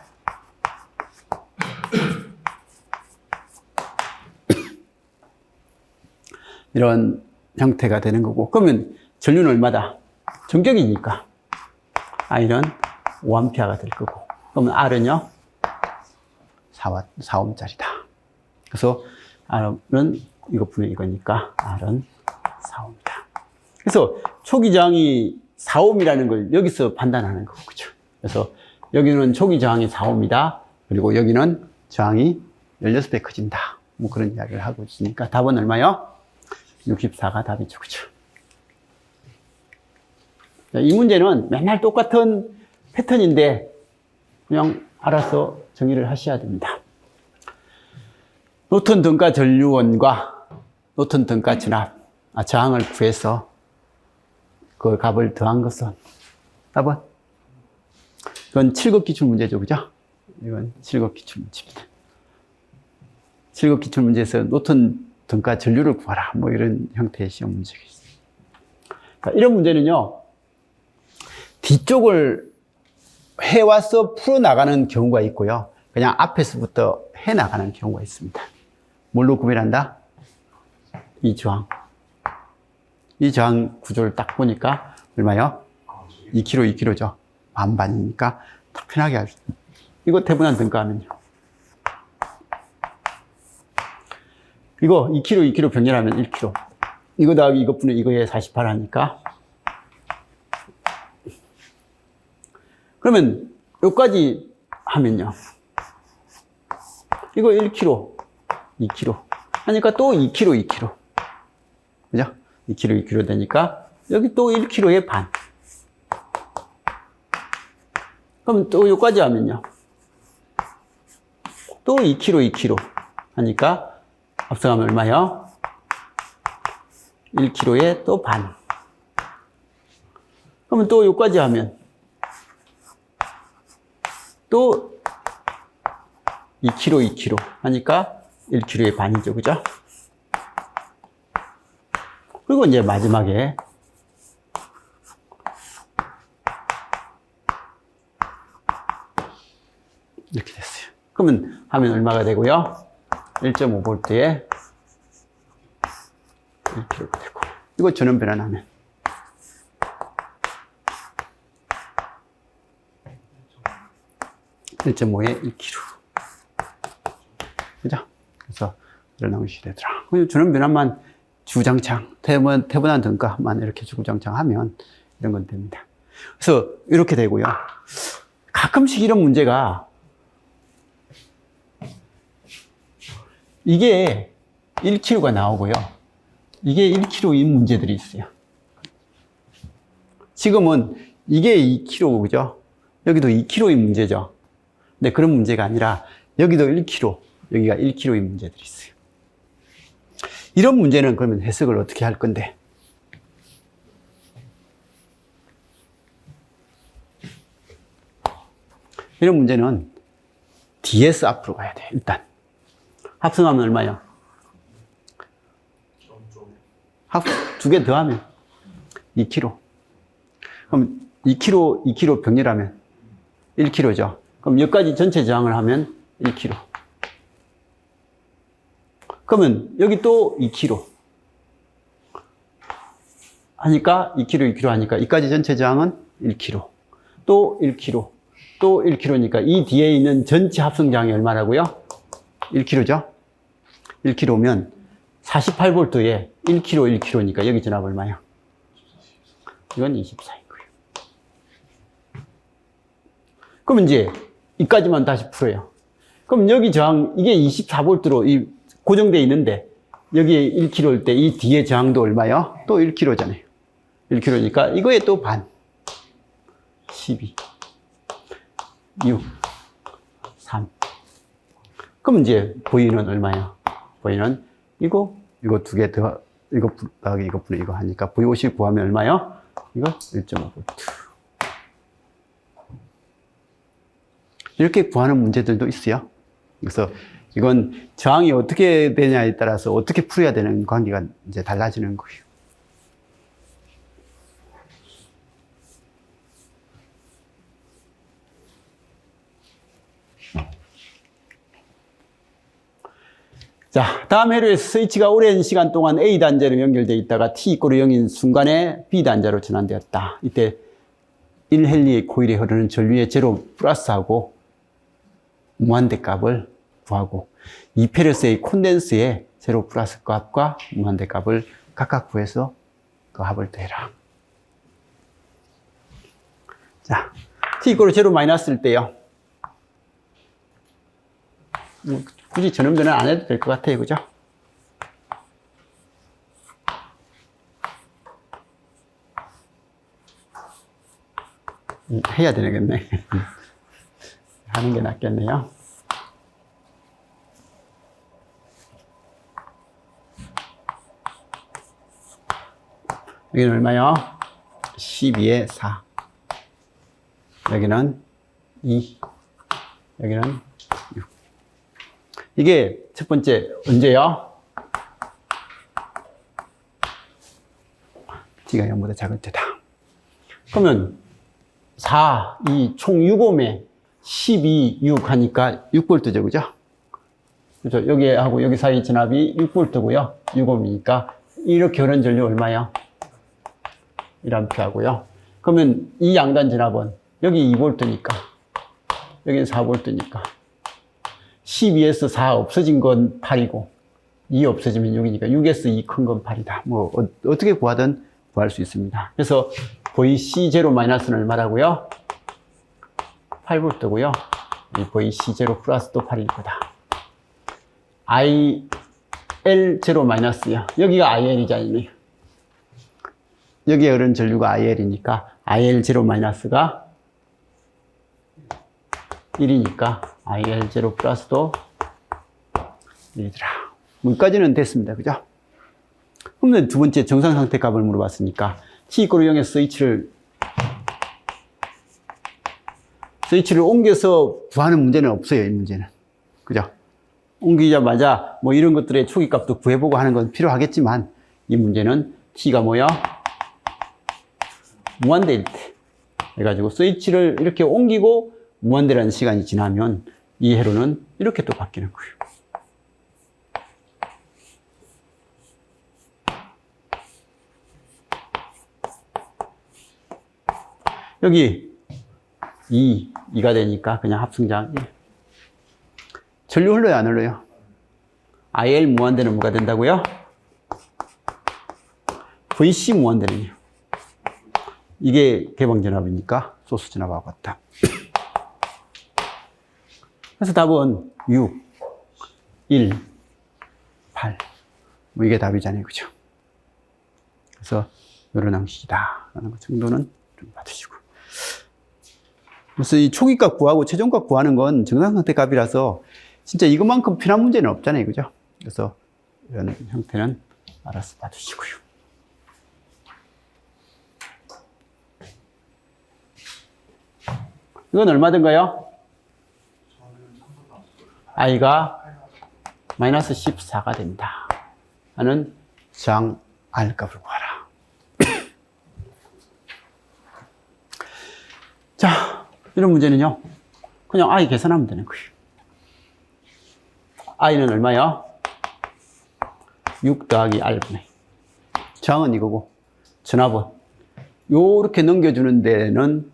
S1: 이런 형태가 되는 거고. 그러면 전류는 얼마다? 전격이니까 I는 5A가 될 거고. 그러면 R은요? 4oh짜리다. 그래서 R은 이것분의 이거니까 R은 4oh이다. 그래서 초기 저항이 4oh이라는 걸 여기서 판단하는 거고, 그죠? 그래서 여기는 초기 저항이 4oh이다. 그리고 여기는 저항이 16배 커진다. 뭐 그런 이야기를 하고 있으니까 답은 얼마요? 64가 답이죠, 그죠? 이 문제는 맨날 똑같은 패턴인데 그냥 알아서 정의를 하셔야 됩니다. 노턴 등가 전류원과 노턴 등가 저항을 구해서 그 값을 더한 것은 답은? 그건 7급 기출 문제죠, 그죠? 이건 7급 기출문제입니다. 7급 기출문제에서 노턴 등가 전류를 구하라. 뭐 이런 형태의 시험 문제가 있어요. 그러니까 이런 문제는요, 뒤쪽을 해와서 풀어나가는 경우가 있고요. 그냥 앞에서부터 해나가는 경우가 있습니다. 뭘로 구별한다? 이 저항. 이 저항 구조를 딱 보니까 얼마요? 2kg, 2kg죠. 반반이니까 딱 편하게 할 수 있어요. 이거 태분한 등가하면요. 이거 2kg, 2kg 병렬하면 1kg. 이거 더하기 이것분의 이거에 48 하니까. 그러면 여기까지 하면요. 이거 1kg, 2kg 하니까 또 2kg, 2kg. 그죠? 2kg, 2kg 되니까 여기 또 1kg의 반. 그럼 또 여기까지 하면요. 또 2kg, 2kg 하니까 합성하면 얼마요? 1kg에 또 반. 그러면 또 여기까지 하면 또 2kg, 2kg 하니까 1kg의 반이죠. 그죠? 그리고 이제 마지막에 이렇게 됐어요. 그러면 하면 얼마가 되고요? 1.5V에 1kg가 되고, 이거 전원 변환하면 1.5에 1kg. 그죠? 그래서 이런 방식이 되더라. 전원 변환만 주장창, 태분한 등가만 이렇게 주장창하면 이런 건 됩니다. 그래서 이렇게 되고요. 가끔씩 이런 문제가 이게 1kg가 나오고요. 이게 1kg인 문제들이 있어요. 지금은 이게 2kg, 그죠? 여기도 2kg인 문제죠. 근데 그런 문제가 아니라 여기도 1kg, 여기가 1kg인 문제들이 있어요. 이런 문제는 그러면 해석을 어떻게 할 건데? 이런 문제는 DS 앞으로 가야 돼, 일단. 합성하면 얼마요? 두 개 더하면 2kg. 그럼 2kg 병렬하면 1kg죠. 그럼 여기까지 전체 저항을 하면 1kg. 그러면 여기 또 2kg 하니까 2kg 하니까 이까지 전체 저항은 1kg. 또 1kg. 또 1kg니까 이 뒤에 있는 전체 합성 저항이 얼마라고요? 1kg죠. 1kg면 48V에 1kg니까 여기 전압 얼마요? 이건 24인 거예요. 그럼 이제 이까지만 다시 풀어요. 그럼 여기 저항, 이게 24V로 고정되어 있는데 여기에 1kg일 때 이 뒤에 저항도 얼마요? 또 1kg잖아요. 1kg니까 이거에 또 반. 12, 6, 3. 그럼 이제 V는 얼마예요? V는 이거 두 개 더, 이거 더하기 이거분의 이거 하니까 V50 구하면 얼마요? 이거 1.5V. 이렇게 구하는 문제들도 있어요. 그래서 이건 저항이 어떻게 되냐에 따라서 어떻게 풀어야 되는 관계가 이제 달라지는 거예요. 자, 다음 회로에서 스위치가 오랜 시간 동안 A 단자로 연결되어 있다가 T = 0인 순간에 B 단자로 전환되었다. 이때 1헨리의 코일에 흐르는 전류의 제로 플러스하고 무한대 값을 구하고 2페르스의 콘덴스의 제로 플러스 값과 무한대 값을 각각 구해서 그 합을 더해라. 자, T = 제로 마이너스일 때요. 굳이 전원 변환 안 해도 될 것 같아요. 그죠? 해야 되겠네. 하는 게 낫겠네요. 여기는 얼마요? 12에 4. 여기는 2. 여기는 6. 이게 첫 번째 언제요? T가 0보다 작을 때다. 그러면 4, 2, 총 6옴에 12, 6 하니까 6V죠, 그죠? 그죠? 여기하고 여기 사이 진압이 6V고요. 6옴이니까 이렇게 흐른 전류 얼마요? 1A 하고요. 그러면 이 양단 진압은 여기 2V니까 여기는 4V니까 12에서 4 없어진 건 8이고 2 없어지면 6이니까 6에서 2 큰 건 8이다. 뭐 어떻게 구하든 구할 수 있습니다. 그래서 VC0 마이너스는 얼마라고요? 8V고요. 이 VC0 플러스도 8일 거다. IL0 마이너스요. 여기가 IL이잖아요. 여기에 흐른 전류가 IL이니까 IL0 마이너스가 1이니까 IL0 플러스도 1이더라. 여기까지는 됐습니다. 그죠? 그러면 두 번째 정상 상태 값을 물어봤으니까 T=0에서 스위치를 옮겨서 구하는 문제는 없어요. 이 문제는. 그죠? 옮기자마자 뭐 이런 것들의 초기 값도 구해보고 하는 건 필요하겠지만 이 문제는 T가 뭐야? 무한대일 때. 해가지고 스위치를 이렇게 옮기고 무한대라는 시간이 지나면 이 회로는 이렇게 또 바뀌는 거예요. 여기 2가 되니까 그냥 합성장 1. 전류 흘러요, 안 흘러요? IL 무한대는 뭐가 된다고요? VC 무한대는요. 이게 개방전압이니까 소스 전압하고 같다. 그래서 답은 6, 1, 8. 뭐 이게 답이잖아요. 그죠? 그래서 이런 형식이다. 라는 것 정도는 좀 봐두시고. 그래서 이 초기값 구하고 최종값 구하는 건 정상상태 값이라서 진짜 이것만큼 편한 문제는 없잖아요. 그죠? 그래서 이런 형태는 알아서 봐두시고요. 이건 얼마든가요? i가 마이너스 14가 된다 하는 저항 R 값을 구하라. 자, 이런 문제는요, 그냥 i 계산하면 되는 거예요. i는 얼마요? 6 더하기 r분의. 저항은 이거고, 전압은 요렇게 넘겨주는 데는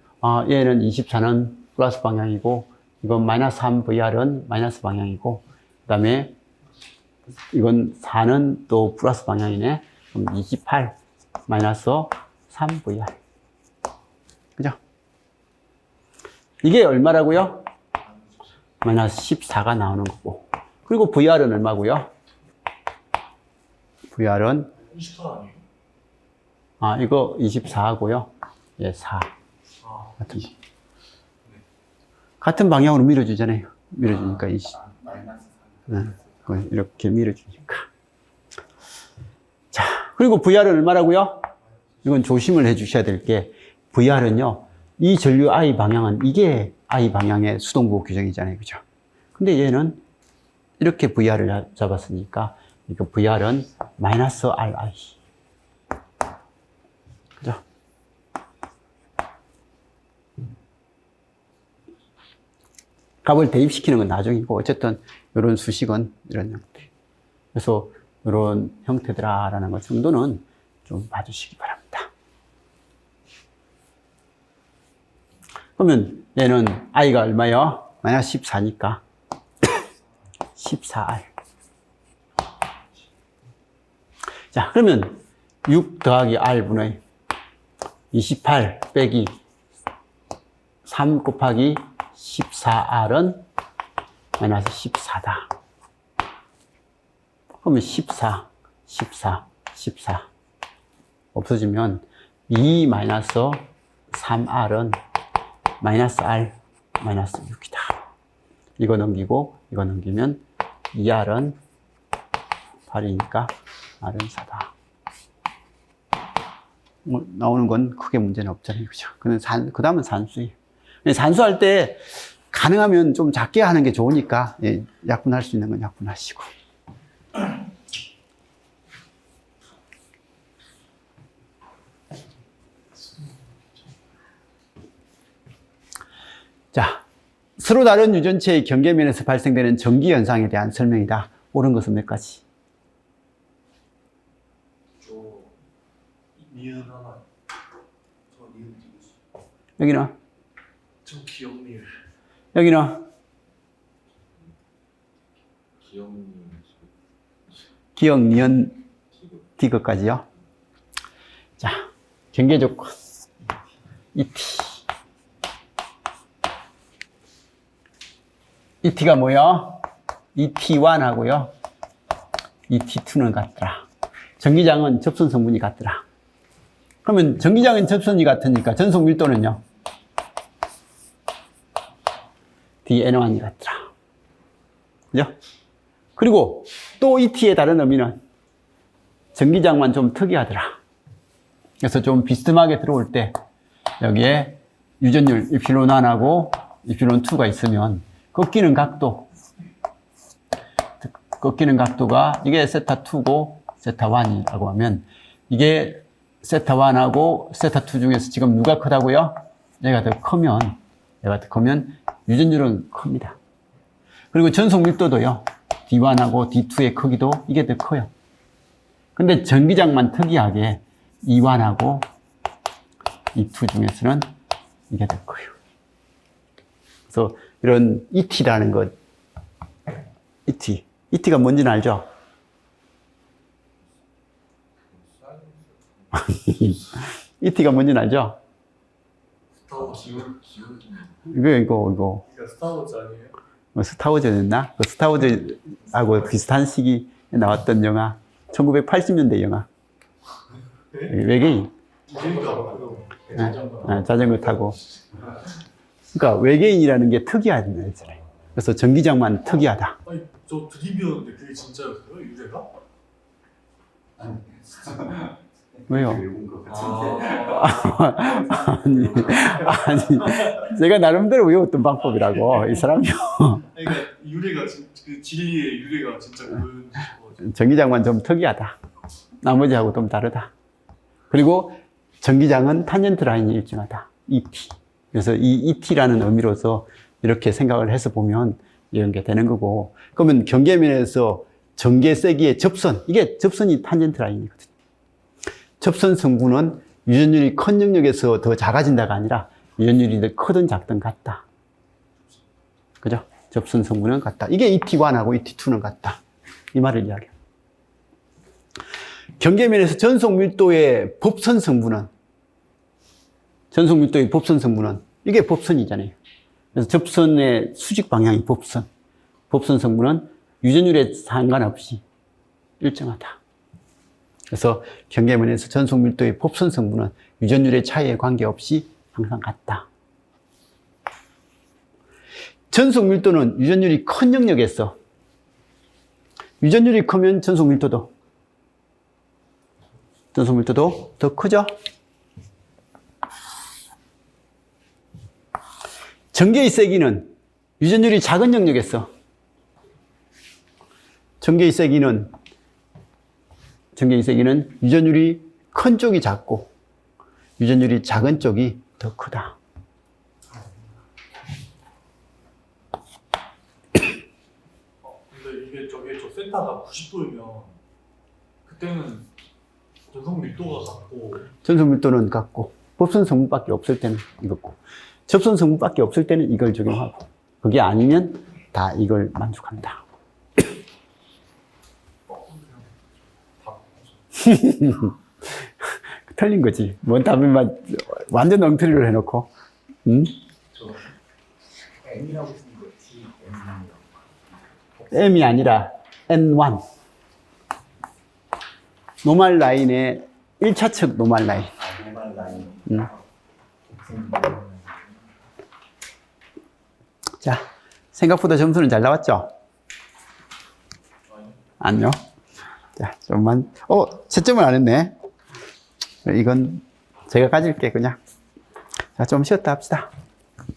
S1: 얘는 24는 플러스 방향이고, 이건 마이너스 3VR은 마이너스 방향이고, 그 다음에 이건 4는 또 플러스 방향이네. 그럼 28 마이너스 3VR. 그죠? 이게 얼마라고요? 마이너스 14가 나오는 거고. 그리고 VR은 얼마고요? VR은
S5: 24 아니에요?
S1: 이거 24하고요. 예, 4. 같은 거. 같은 방향으로 밀어주잖아요. 밀어주니까 20. 이렇게 밀어주니까. 자, 그리고 VR은 얼마라고요? 이건 조심을 해 주셔야 될 게, VR은요, 이 전류 I 방향은 이게 I 방향의 수동부 규정이잖아요. 그죠? 근데 얘는 이렇게 VR을 잡았으니까, 이거 VR은 마이너스 RI. 그죠? 값을 대입시키는 건 나중이고, 어쨌든 이런 수식은 이런 형태. 그래서 이런 형태더라라는 것 정도는 좀 봐주시기 바랍니다. 그러면 얘는 i가 얼마요? 마이너스 14니까 14R. 자, 그러면 6 더하기 R분의 28 빼기 3 곱하기 14R은 마이너스 14다. 그러면 14, 14, 14 없어지면 2 마이너스 3R은 마이너스 R 마이너스 6이다. 이거 넘기고 이거 넘기면 2R은 8이니까 R은 4다. 뭐 나오는 건 크게 문제는 없잖아요. 그죠? 그 다음은 산수예요. 산수할 때 가능하면 좀 작게 하는 게 좋으니까, 예, 약분할 수 있는 건 약분하시고. 자, 서로 다른 유전체의 경계면에서 발생되는 전기 현상에 대한 설명이다. 옳은 것은 몇 가지?
S3: 저 니은 하나. 저 니은 띄고 있어.
S1: 여기는?
S2: 저 기억니을.
S1: 여기는?
S6: 기억님
S1: 기억, 니은, 디귿까지요. 자, 경계 조건. ET. ET가 뭐요? ET1 하고요. ET2는 같더라. 전기장은 접선 성분이 같더라. 그러면 전기장은 접선이 같으니까 전속 밀도는요? DN1이 같더라. 그죠? 그리고 또 ET의 다른 의미는 전기장만 좀 특이하더라. 그래서 좀 비스듬하게 들어올 때 여기에 유전율 이필론1하고 이필론2가 있으면 꺾이는 각도가 이게 세타2고 세타1이라고 하면 이게 세타1하고 세타2 중에서 지금 누가 크다고요? 얘가 더 크면 유전율은 큽니다. 그리고 전속 밀도도요. D1하고 D2의 크기도 이게 더 커요. 근데 전기장만 특이하게 E1하고 E2 중에서는 이게 더 커요. 그래서 이런 ET라는 것, ET가 뭔지는 알죠? ET가 뭔지는 알죠?
S2: 기억.
S1: 이거.
S2: 이거 스타워즈 아니에요?
S1: 스타워즈였나? 그 스타워즈하고 비슷한 시기에 나왔던 영화, 1980년대 영화. 외계인.
S2: 그러니까 그거.
S1: 자전거 타고. 그러니까 외계인이라는 게 특이한 애잖아요. 그래서 전기장만 특이하다.
S5: 아니 저 드립이었는데 그게 진짜였어요? 유래가?
S1: 왜요?
S3: 외운 것 같은데.
S1: 아니, 제가 나름대로 외웠던 방법이라고, 이 사람이요.
S5: 그러니까 유래가 그 진리의 유래가 진짜 그런 거죠.
S1: 전기장만 좀 특이하다. 나머지하고 좀 다르다. 그리고 전기장은 탄젠트 라인이 일정하다. ET. 그래서 이 ET라는 의미로서 이렇게 생각을 해서 보면 이런 게 되는 거고. 그러면 경계면에서 전개 세기의 접선, 이게 접선이 탄젠트 라인이거든요. 접선 성분은 유전율이 큰 영역에서 더 작아진다가 아니라 유전율이 더 크든 작든 같다. 그죠? 접선 성분은 같다. 이게 ET1하고 ET2는 같다. 이 말을 이야기합니다. 경계면에서 전속 밀도의 법선 성분은 이게 법선이잖아요. 그래서 접선의 수직 방향이 법선. 법선 성분은 유전율에 상관없이 일정하다. 그래서 경계면에서 전속 밀도의 법선 성분은 유전율의 차이에 관계없이 항상 같다. 전속 밀도는 유전율이 큰 영역에서 유전율이 크면 전속 밀도도 더 크죠? 전개의 세기는 유전율이 작은 영역에서 전개의 세기는 유전율이 큰 쪽이 작고 유전율이 작은 쪽이 더 크다.
S5: 근데 이게 저 세타가 90도이면 그때는 전속 밀도가 같고
S1: 전속 밀도는 같고 법선 성분밖에 없을 때는 이거고 접선 성분밖에 없을 때는 이걸 적용하고 그게 아니면 다 이걸 만족한다. 틀린 거지. 뭔 답이만 완전 엉터리로 해놓고. 응?
S3: M이라고 쓰는 거 T,
S1: M이 아니라 N1. 노말 라인의 1차측 노말 라인.
S3: 노말 라인.
S1: 응. 자, 생각보다 점수는 잘 나왔죠? 아니요. 자, 좀만. 채점을 안 했네. 이건 제가 가질게, 그냥. 자, 좀 쉬었다 합시다.